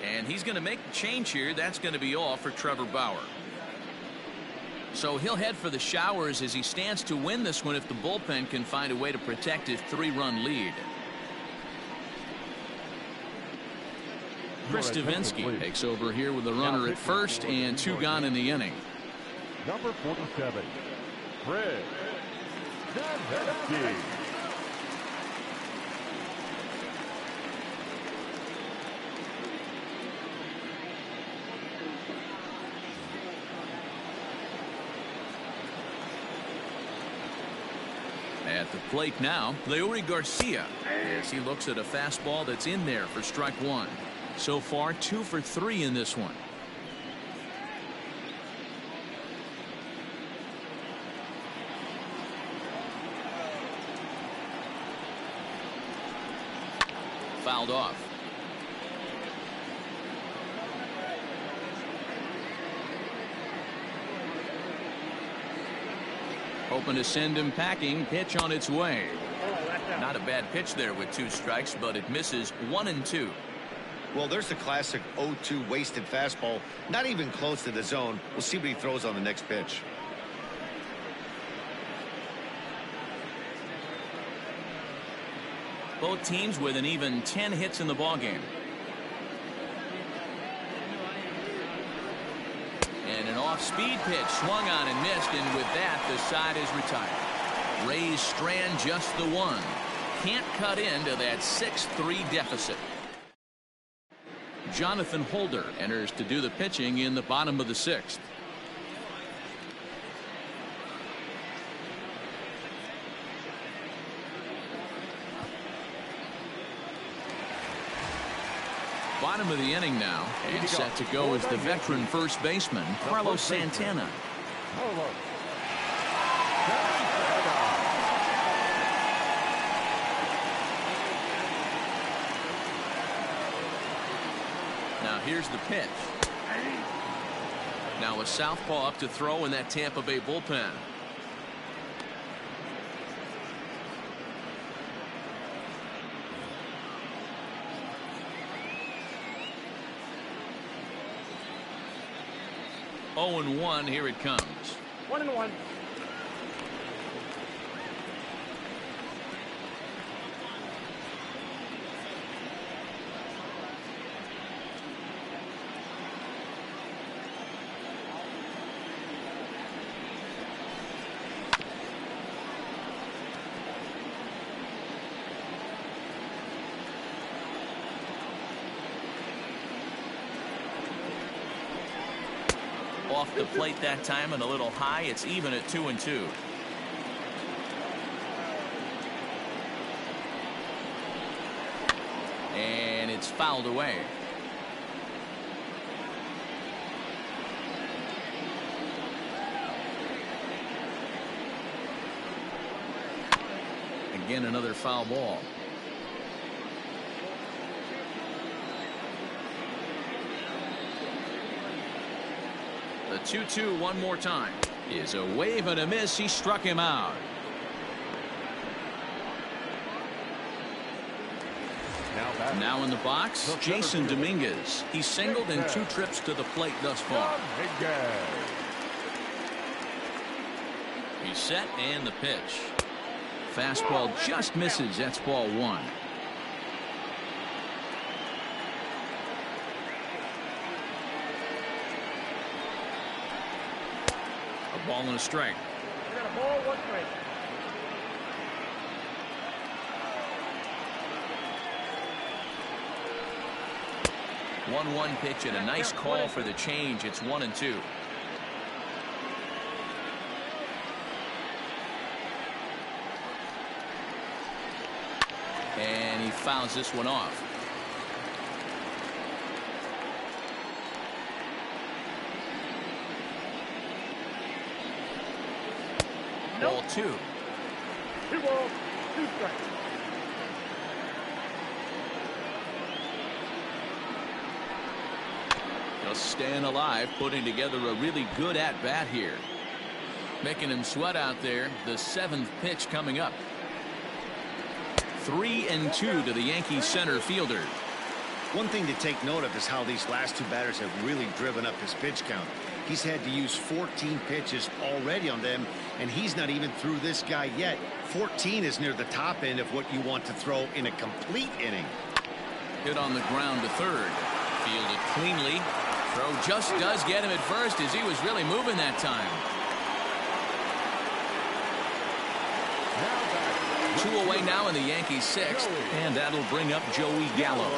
and he's going to make the change here. That's going to be all for Trevor Bauer. So he'll head for the showers as he stands to win this one if the bullpen can find a way to protect his 3-run lead. Chris Davinsky takes over here with a runner at first and 2 gone in the inning. Number 47, Chris Davinsky. At the plate now, Leury Garcia, as he looks at a fastball that's in there for strike 1. So far, 2 for 3 in this one. Fouled off. Hoping to send him packing. Pitch on its way. Not a bad pitch there with 2 strikes, but it misses 1 and 2. Well, there's the classic 0-2 wasted fastball. Not even close to the zone. We'll see what he throws on the next pitch. Both teams with an even 10 hits in the ballgame. And an off-speed pitch swung on and missed, and with that, the side is retired. Rays strand just the 1. Can't cut into that 6-3 deficit. Jonathan Holder enters to do the pitching in the bottom of the 6th. Bottom of the inning now, and set to go is the veteran first baseman, Carlos Santana. Now here's the pitch. Now a southpaw up to throw in that Tampa Bay bullpen. Oh and 1, here it comes. 1-1. Off the plate that time and a little high. It's even at 2 and 2. And it's fouled away. Again, another foul ball. The 2-2 one more time is a wave and a miss. He struck him out. Now in the box, Jason Dominguez. He's singled in 2 trips to the plate thus far. He's set and the pitch. Fastball just misses. That's ball 1. Ball and a strike. We got a ball, 1 strike. One pitch and a nice call for the change. It's 1 and 2. And he fouls this one off. Ball 2. 2 balls, 2 strikes. Just staying alive, putting together a really good at-bat here. Making him sweat out there. The 7th pitch coming up. 3 and 2 to the Yankees center fielder. One thing to take note of is how these last 2 batters have really driven up his pitch count. He's had to use 14 pitches already on them, and he's not even through this guy yet. 14 is near the top end of what you want to throw in a complete inning. Hit on the ground to third. Fielded cleanly. Throw just does get him at first as he was really moving that time. 2 away now in the Yankees' 6th, and that'll bring up Joey Gallo.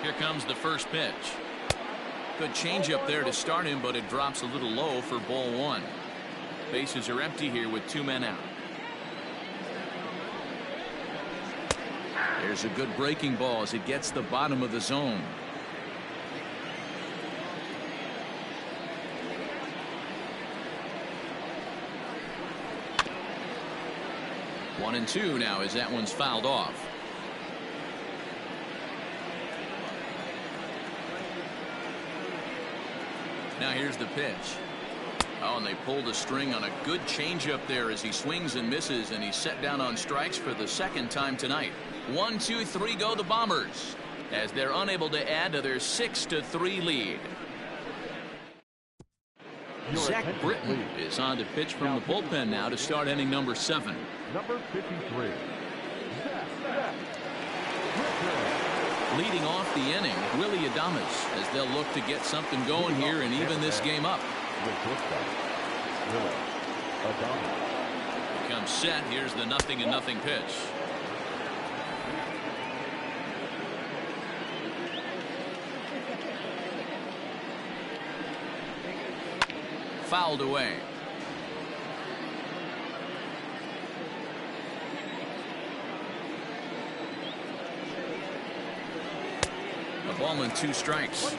Here comes the first pitch. Good changeup there to start him, but it drops a little low for ball 1. Bases are empty here with 2 men out. There's a good breaking ball as it gets the bottom of the zone. One and 2 now as that one's fouled off. Now here's the pitch. Oh, and they pulled a string on a good changeup there as he swings and misses, and he's set down on strikes for the 2nd time tonight. 1, 2, 3 go the Bombers as they're unable to add to their 6-3 lead. Zach Britton is on to pitch from the bullpen now to start inning number 7. Number 53. Leading off the inning, Willie Adames, as they'll look to get something going here and even this game up. Comes set. Here's the 0-0 pitch. Fouled away. A ball and 2 strikes.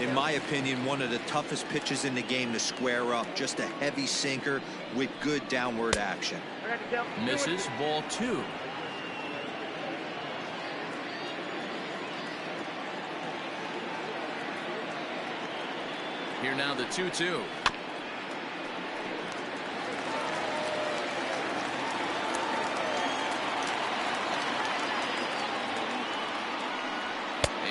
In my opinion, one of the toughest pitches in the game to square up. Just a heavy sinker with good downward action. Misses, ball 2. Here now the 2-2.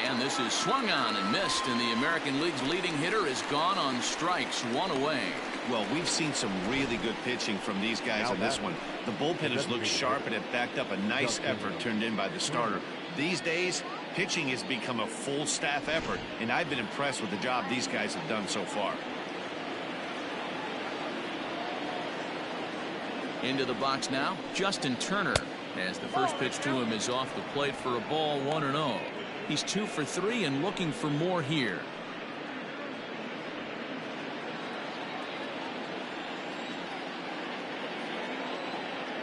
And this is swung on and missed, and the American League's leading hitter is gone on strikes, 1 away. Well, we've seen some really good pitching from these guys on this one. The bullpen has looked sharp, and it backed up a nice effort turned in by the starter. These days, pitching has become a full staff effort, and I've been impressed with the job these guys have done so far. Into the box now, Justin Turner, as the first pitch to him is off the plate for a ball, 1-0. He's 2 for 3 and looking for more here.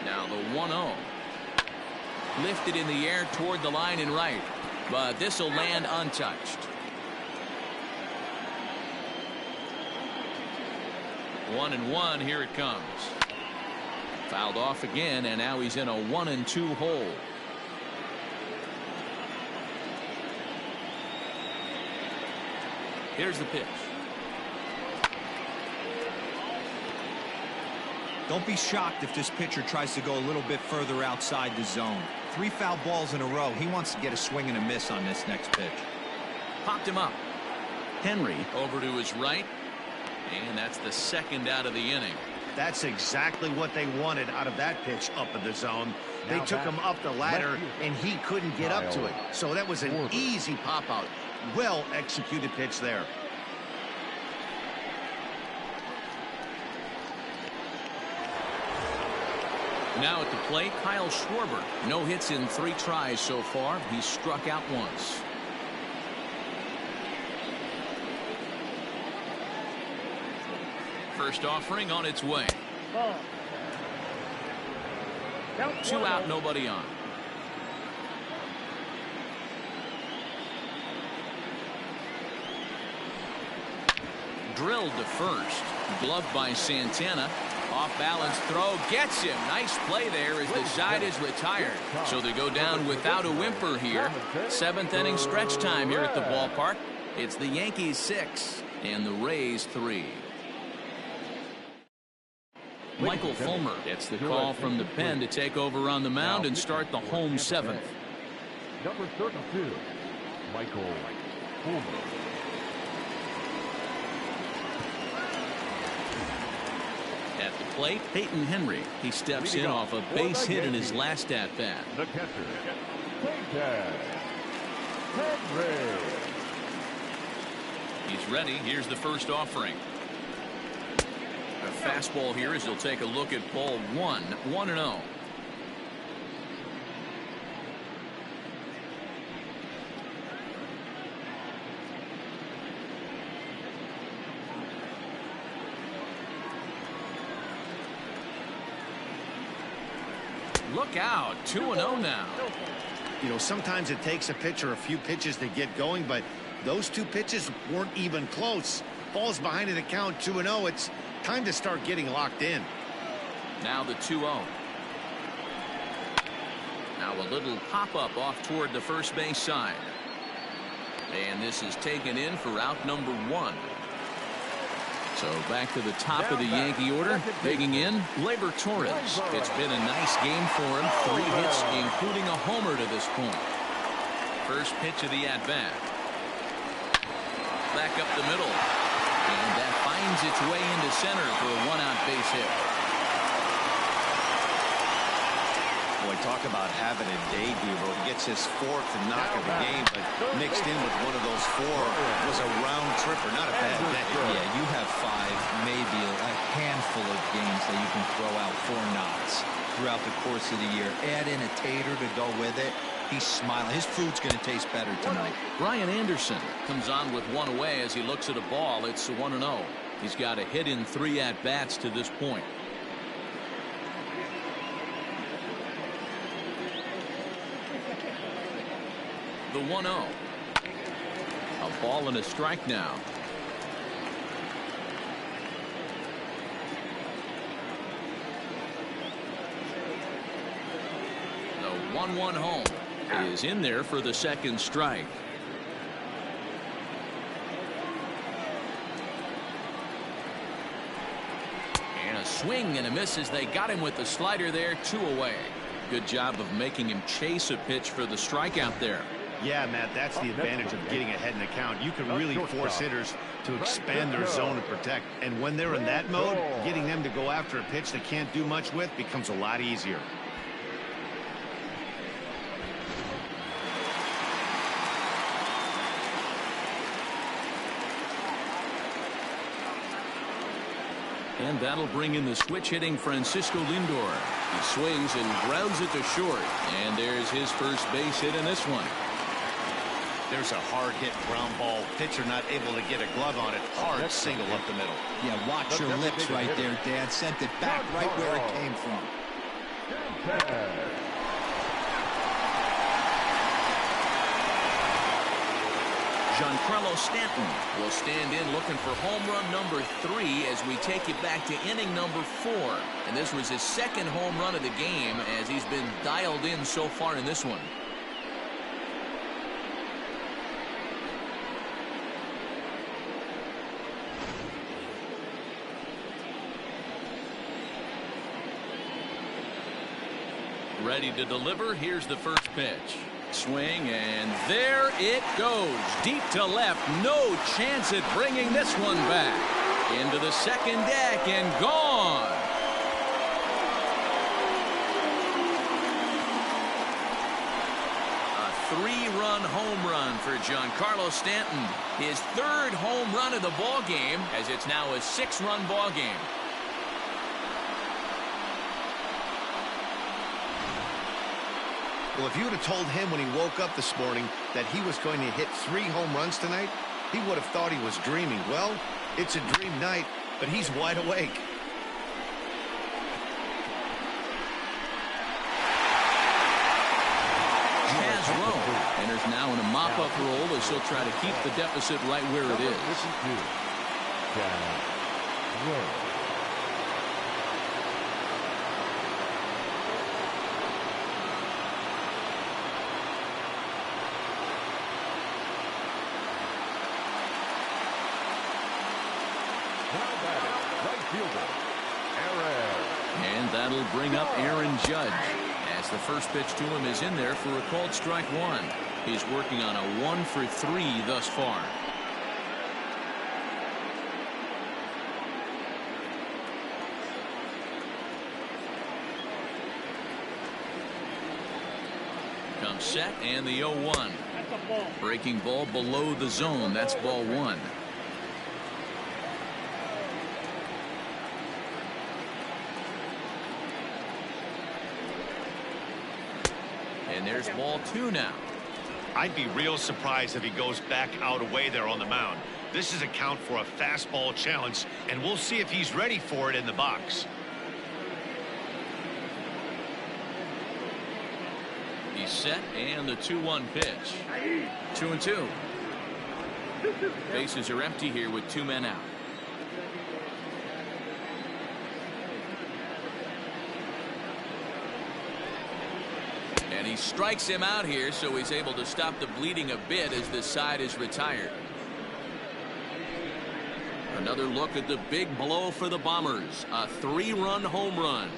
Now the 1-0. Lifted in the air toward the line and right, but this will land untouched. 1-1. Here it comes. Fouled off again, and now he's in a 1-2 hole. Here's the pitch. Don't be shocked if this pitcher tries to go a little bit further outside the zone. 3 foul balls in a row. He wants to get a swing and a miss on this next pitch. Popped him up. Henry over to his right, and that's the 2nd out of the inning. That's exactly what they wanted out of that pitch up in the zone. They took him up the ladder, and he couldn't get up to it. So that was an easy pop-out. Well executed pitch there. Now at the plate, Kyle Schwarber. No hits in 3 tries so far. He's struck out once. First offering on its way. 2 out, nobody on. Drilled to first. Gloved by Santana. Off balance throw gets him. Nice play there as the side is retired. So they go down without a whimper here. 7th inning stretch time here at the ballpark. It's the Yankees 6 and the Rays 3. Michael Fulmer gets the call from the pen to take over on the mound and start the home seventh. Number 32, Michael Fulmer. At the plate, Peyton Henry. He steps in off a base hit in his last at-bat. The catcher, Peyton Henry. He's ready. Here's the first offering. A fastball here as he'll take a look at ball one. 1-0. Look out. 2-0 now. You know, sometimes it takes a pitcher a few pitches to get going, but those two pitches weren't even close. Ball's behind in the count, 2-0. It's time to start getting locked in. Now the 2-0. Now a little pop-up off toward the first base side. And this is taken in for out number 1. So back to the top of the Yankee order. Digging in, Gleyber Torres. It's been a nice game for him. 3 hits, including a homer to this point. First pitch of the at-bat. Back up the middle. And that finds its way into center for a 1-out base hit. Boy, talk about having a debut. He gets his 4th knock of the game, but mixed in with one of those 4 was a round tripper. Not a bad day. Yeah, you have 5, maybe a handful of games that you can throw out 4 knocks throughout the course of the year. Add in a tater to go with it. He's smiling. His food's going to taste better tonight. Brian Anderson comes on with 1 away as he looks at a ball. It's 1-0. He's got a hit in 3 at-bats to this point. The 1-0. A ball and a strike now. The 1-1 home is in there for the second strike. And a swing and a miss as they got him with the slider there. 2 away. Good job of making him chase a pitch for the strikeout there. Yeah, Matt, that's the advantage of getting ahead in the count. You can really force hitters to expand their zone and protect. And when they're in that mode, getting them to go after a pitch they can't do much with becomes a lot easier. And that'll bring in the switch hitting Francisco Lindor. He swings and grounds it to short. And there's his first base hit in this one. There's a hard hit ground ball. Pitcher not able to get a glove on it. Hard single up the middle. Yeah, watch your lips right there, Dad. Sent it back right where it came from. Giancarlo Stanton will stand in looking for home run number 3 as we take you back to inning number 4. And this was his 2nd home run of the game as he's been dialed in so far in this one. Ready to deliver. Here's the first pitch. Swing, and there it goes. Deep to left. No chance at bringing this one back. Into the second deck and gone. A 3-run home run for Giancarlo Stanton. His 3rd home run of the ball game, as it's now a 6-run ball game. Well, if you would have told him when he woke up this morning that he was going to hit 3 home runs tonight, he would have thought he was dreaming. Well, it's a dream night, but he's wide awake. Chaz Rowe enters now in a mop-up role as he'll try to keep the deficit right where it is. Chaz Rowe. Right fielder, Aaron that'll bring up Aaron Judge, as the first pitch to him is in there for a called strike one. He's working on a 1 for 3 thus far. Comes set and the 0-1. Breaking ball below the zone. That's ball one. And there's ball two now. I'd be real surprised if he goes back out away there on the mound. This is a count for a fastball challenge, and we'll see if he's ready for it in the box. He's set and the 2-1 pitch. 2-2. Bases are empty here with 2 men out. And he strikes him out here, so he's able to stop the bleeding a bit as this side is retired. Another look at the big blow for the Bombers. A 3-run home run.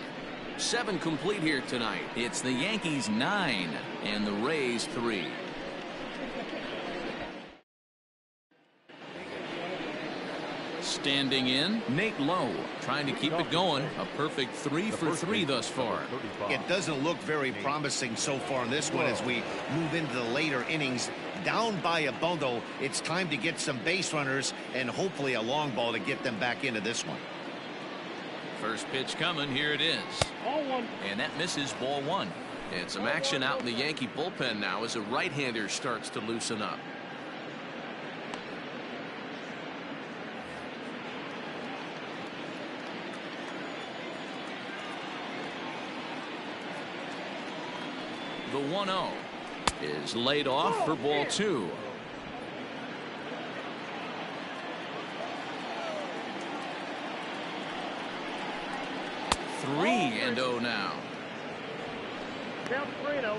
7 complete here tonight. It's the Yankees 9 and the Rays 3. Standing in, Nate Lowe, trying to keep it going. A perfect 3 for 3 thus far. It doesn't look very promising so far in this one as we move into the later innings. Down by a bundle, it's time to get some base runners and hopefully a long ball to get them back into this one. First pitch coming, here it is. And that misses, ball one. And some action out in the Yankee bullpen now as a right-hander starts to loosen up. The 1-0 is laid off for ball two. Three and 0 now. Count 3-0.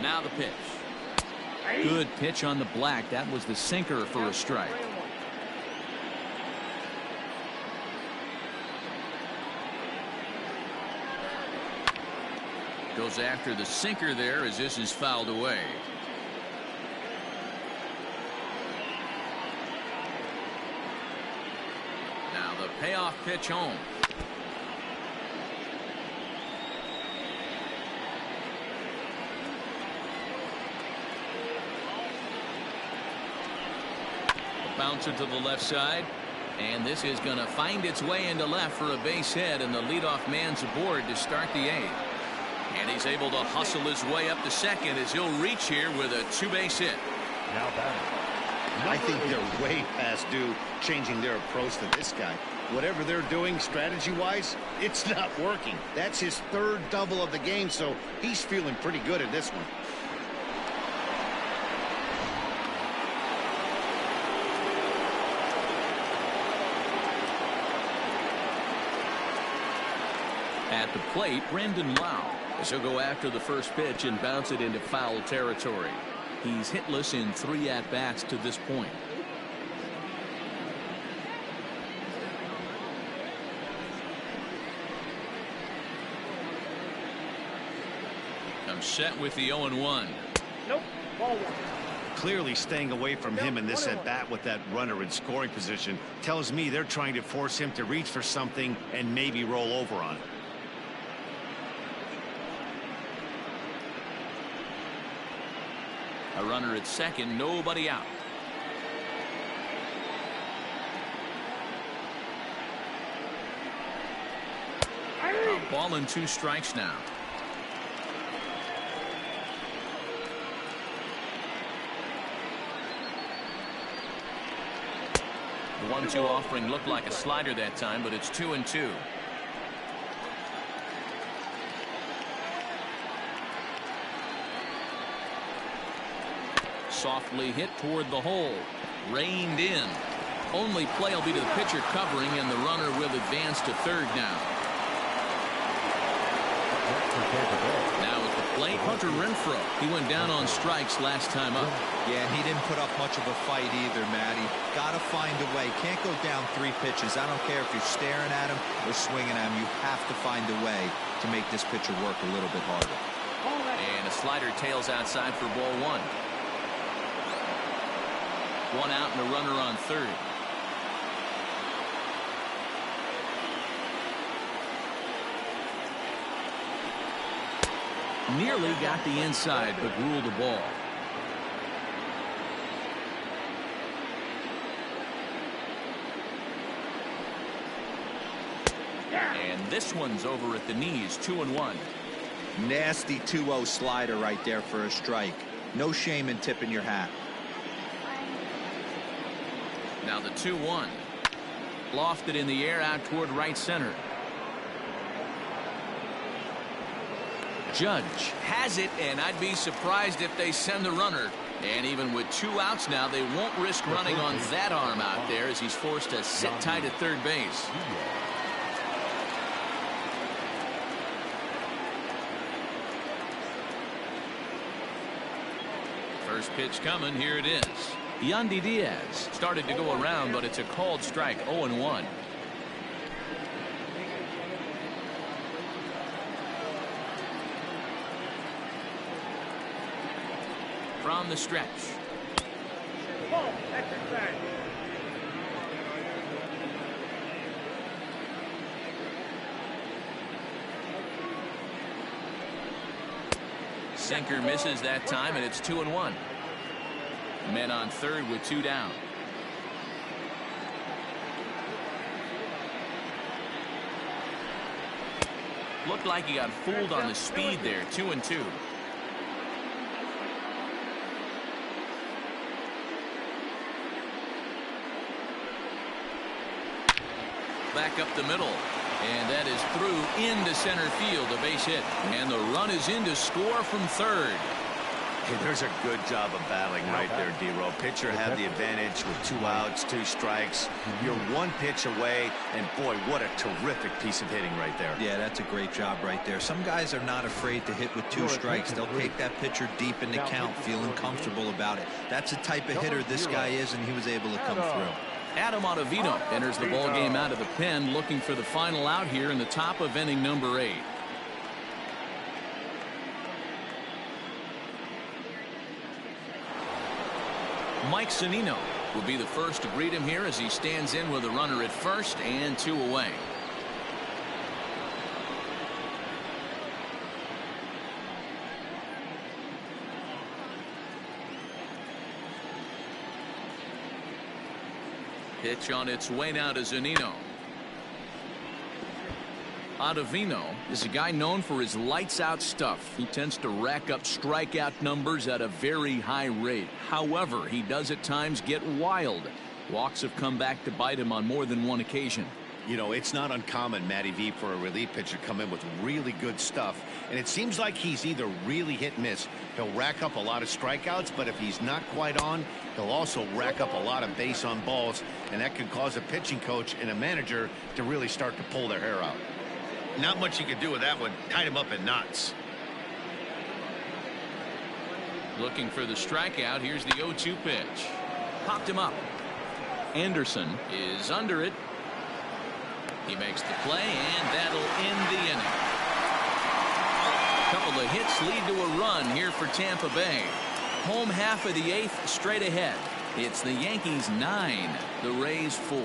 Now the pitch. Good pitch on the black. That was the sinker for a strike. Goes after the sinker there as this is fouled away. Now the payoff pitch home. Bouncer to the left side, and this is going to find its way into left for a base hit, and the leadoff man's aboard to start the 8th. And he's able to hustle his way up to second as he'll reach here with a 2-base hit. Now batting. I think they're way past due changing their approach to this guy. Whatever they're doing strategy-wise, it's not working. That's his 3rd double of the game, so he's feeling pretty good at this one. At the plate, Brandon Lau, as he'll go after the first pitch and bounce it into foul territory. He's hitless in 3 at-bats to this point. Comes set with the 0-1. Nope. Ball one. Clearly staying away from him in this at-bat with that runner in scoring position tells me they're trying to force him to reach for something and maybe roll over on it. A runner at second, nobody out. A ball and 2 strikes now. The 1-2 offering looked like a slider that time, but it's 2-2. Softly hit toward the hole. Reined in. Only play will be to the pitcher covering, and the runner will advance to third now. Now at the Play Hunter Renfroe. He went down on strikes last time up. Yeah, he didn't put up much of a fight either, Matty. Got to find a way. Can't go down 3 pitches. I don't care if you're staring at him or swinging at him. You have to find a way to make this pitcher work a little bit harder. And a slider tails outside for ball 1. 1 out and a runner on third. Nearly got the inside, but ruled the ball. And this one's over at the knees, 2-1. Nasty 2-0 slider right there for a strike. No shame in tipping your hat. Now the 2-1. Lofted in the air out toward right center. Judge has it, and I'd be surprised if they send the runner. And even with 2 outs now, they won't risk running on that arm out there as he's forced to sit tight at third base. First pitch coming. Here it is. Yandy Diaz started to go around, but it's a called strike. 0-1. From the stretch. Sinker misses that time, and it's 2-1. Men on third with 2 down. Looked like he got fooled on the speed there. 2-2. Back up the middle, and that is through into center field, a base hit, and the run is in to score from third. Hey, there's a good job of battling right there, D-Row. Pitcher had the advantage with 2 outs, 2 strikes. You're 1 pitch away, and boy, what a terrific piece of hitting right there. Yeah, that's a great job right there. Some guys are not afraid to hit with 2 strikes. They'll take that pitcher deep in the count, feeling comfortable about it. That's the type of hitter this guy is, and he was able to come through. Adam Ottavino enters the ball game out of the pen, looking for the final out here in the top of inning number 8. Mike Zunino will be the first to greet him here as he stands in with a runner at first and 2 away. Pitch on its way now to Zunino. Ottavino is a guy known for his lights-out stuff. He tends to rack up strikeout numbers at a very high rate. However, he does at times get wild. Walks have come back to bite him on more than 1 occasion. You know, it's not uncommon, Matty V, for a relief pitcher to come in with really good stuff. And it seems like he's either really hit and miss. He'll rack up a lot of strikeouts, but if he's not quite on, he'll also rack up a lot of base on balls. And that could cause a pitching coach and a manager to really start to pull their hair out. Not much you could do with that one. Tied him up in knots. Looking for the strikeout. Here's the 0-2 pitch. Popped him up. Anderson is under it. He makes the play, and that'll end the inning. A couple of hits lead to a run here for Tampa Bay. Home half of the 8th straight ahead. It's the Yankees 9, the Rays 4.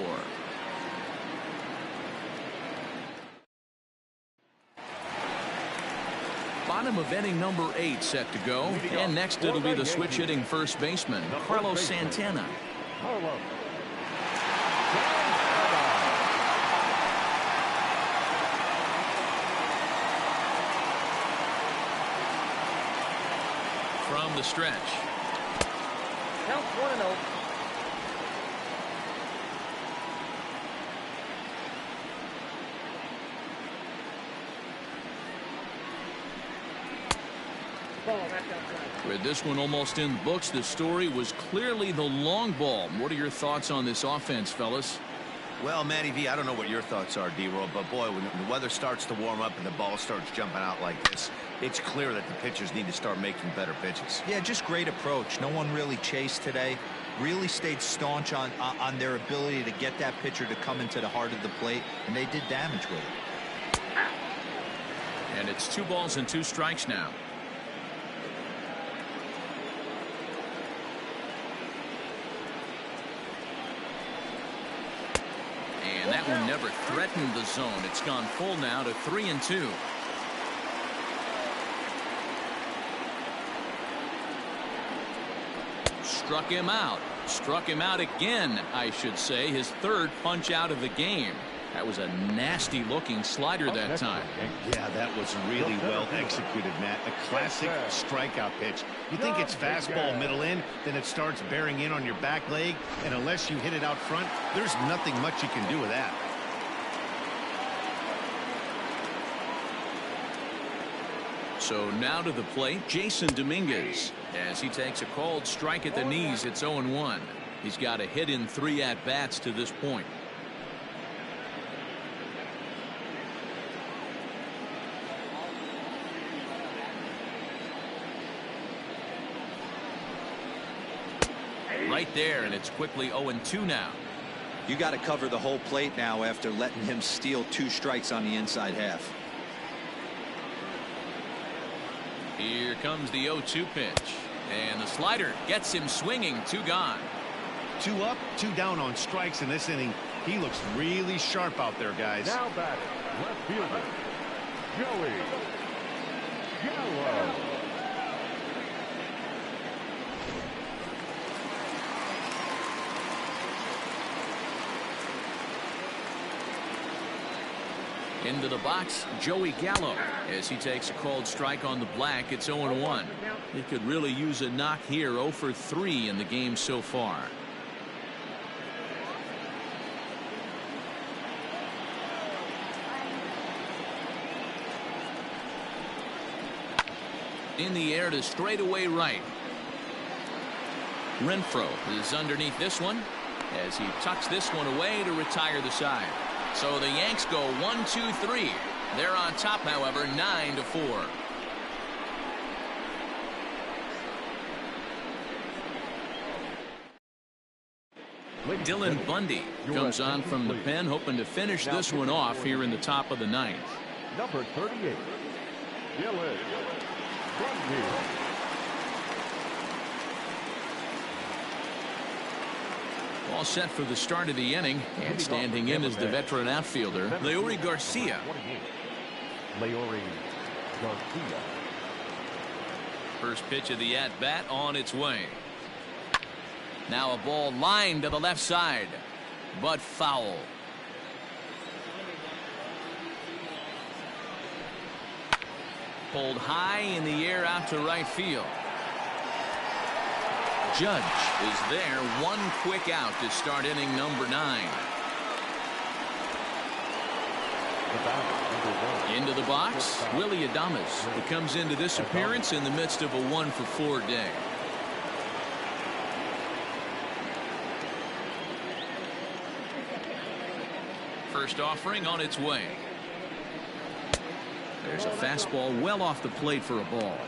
Bottom of inning number 8 set to go, and next it'll be the switch hitting first baseman Carlos Santana. From the stretch. Count 1-0. With this one almost in the books, the story was clearly the long ball. What are your thoughts on this offense, fellas? Well, Matty V, I don't know what your thoughts are, D-Roll, but boy, when the weather starts to warm up and the ball starts jumping out like this, It's clear that the pitchers need to start making better pitches. Yeah, just great approach. No one really chased today. Really stayed staunch on their ability to get that pitcher to come into the heart of the plate, and they did damage with it. And it's 2 balls and 2 strikes now. And that one never threatened the zone. It's gone full now to 3-2. Struck him out. Struck him out again, I should say. His 3rd punch out of the game. That was a nasty looking slider that time. Yeah, that was really well executed, Matt. A classic strikeout pitch. You think it's fastball middle in, then it starts bearing in on your back leg, and unless you hit it out front, there's nothing much you can do with that. So now to the plate, Jason Dominguez, as he takes a called strike at the knees. It's 0-1. He's got a hit in 3 at-bats to this point. Right there, and it's quickly 0-2 now. You got to cover the whole plate now after letting him steal 2 strikes on the inside half. Here comes the 0-2 pitch, and the slider gets him swinging. 2 gone. 2 up, 2 down on strikes in this inning. He looks really sharp out there, guys. Now batting, left fielder, Joey Gallo. Into the box, Joey Gallo, as he takes a called strike on the black. It's 0-1. He could really use a knock here. 0 for 3 in the game so far. In the air to straightaway right. Renfroe is underneath this one as he tucks this one away to retire the side. So the Yanks go 1-2-3. They're on top, however, 9-4. Dylan Bundy comes on from the pen, hoping to finish this one off here in the top of the 9th. Number 38, Dylan Bundy. All set for the start of the inning, and standing in is the veteran outfielder, Leury Garcia. Leury Garcia. First pitch of the at-bat on its way. Now a ball lined to the left side, but foul. Pulled high in the air out to right field. Judge is there, 1 quick out to start inning number 9. Into the box, Willy Adames, who comes into this appearance in the midst of a 1-for-4 day. First offering on its way. There's a fastball well off the plate for a ball.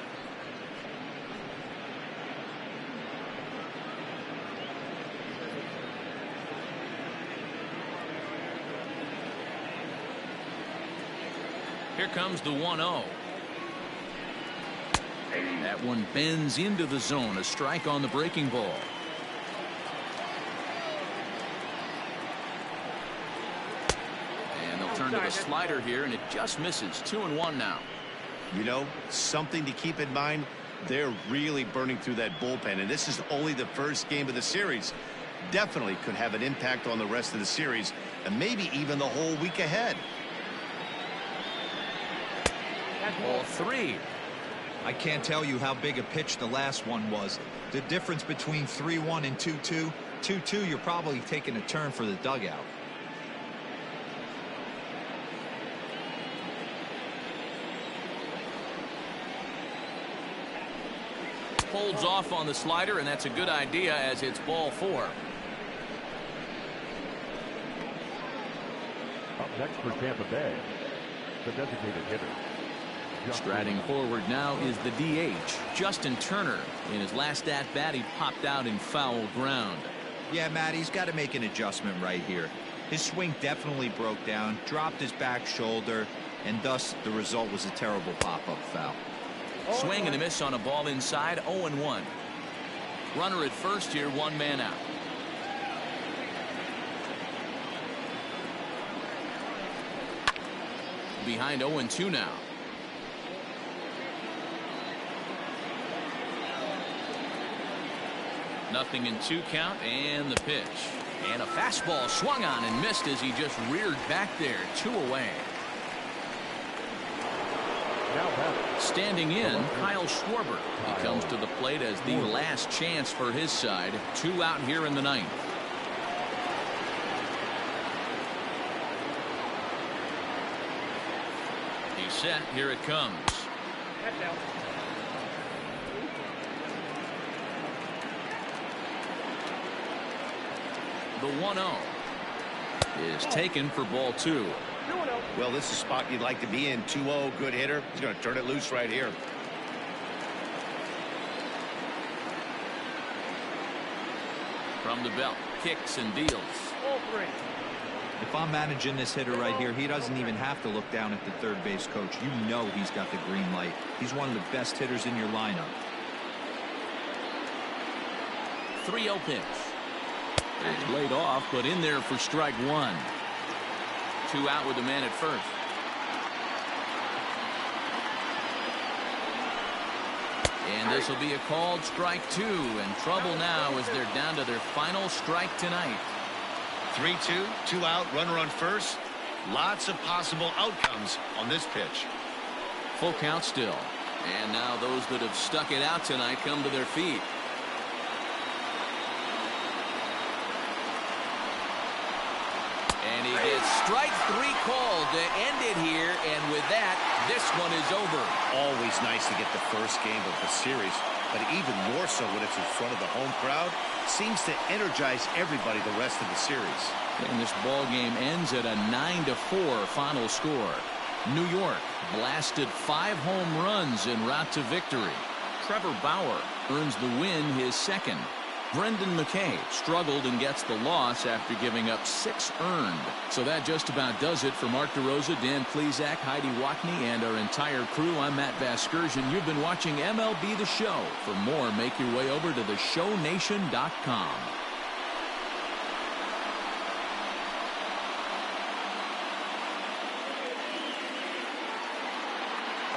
Here comes the 1-0. That one bends into the zone. A strike on the breaking ball. And they'll turn to the slider here, and it just misses. 2-1 now. You know, something to keep in mind. They're really burning through that bullpen, and this is only the first game of the series. Definitely could have an impact on the rest of the series, and maybe even the whole week ahead. Ball 3. I can't tell you how big a pitch the last one was. The difference between 3-1 and 2-2. 2-2, you're probably taking a turn for the dugout. Holds off on the slider, and that's a good idea as it's ball 4. Up next for Tampa Bay, the designated hitter, Striding forward now is the DH, Justin Turner. In his last at-bat, he popped out in foul ground. Yeah, Matt, he's got to make an adjustment right here. His swing definitely broke down, dropped his back shoulder, and thus the result was a terrible pop-up foul. Swing and a miss on a ball inside, 0-1. Runner at first here, one man out. Behind 0-2 now. Nothing in 2 count, and the pitch. And a fastball swung on and missed as he just reared back there. 2 away. Standing in, Kyle Schwarber. He comes to the plate as the last chance for his side. 2 out here in the 9th. He's set. Here it comes. The 1-0 is taken for ball 2. Well, this is a spot you'd like to be in. 2-0, good hitter. He's going to turn it loose right here. From the belt, kicks and deals. If I'm managing this hitter right here, he doesn't even have to look down at the third base coach. You know he's got the green light. He's one of the best hitters in your lineup. 3-0 pitch. It's laid off, but in there for strike 1. 2 out with the man at first. And this will be a called strike 2, and trouble now as they're down to their final strike tonight. 3-2, 2 out, runner on first. Lots of possible outcomes on this pitch. Full count still. And now those that have stuck it out tonight come to their feet. And he gets strike 3 called to end it here, and with that, this one is over. Always nice to get the first game of the series, but even more so when it's in front of the home crowd. Seems to energize everybody the rest of the series. And this ball game ends at a 9-4 final score. New York blasted 5 home runs en route to victory. Trevor Bauer earns the win, his second. Brendan McKay struggled and gets the loss after giving up 6 earned. So that just about does it for Mark DeRosa, Dan Plesac, Heidi Watney, and our entire crew. I'm Matt Vasgersian. You've been watching MLB The Show. For more, make your way over to theshownation.com.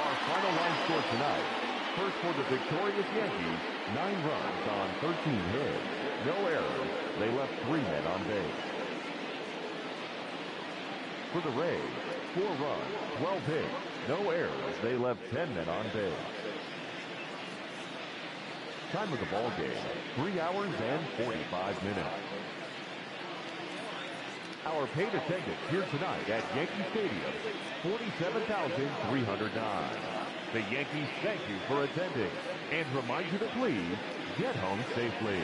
Our final line score tonight. First for the victorious Yankees, 9 runs on 13 hits. No errors. They left 3 men on base. For the Rays, 4 runs, 12 hits. No errors. They left 10 men on base. Time of the ball game, 3 hours and 45 minutes. Our paid attendance here tonight at Yankee Stadium, 47,309. The Yankees thank you for attending and remind you to please get home safely.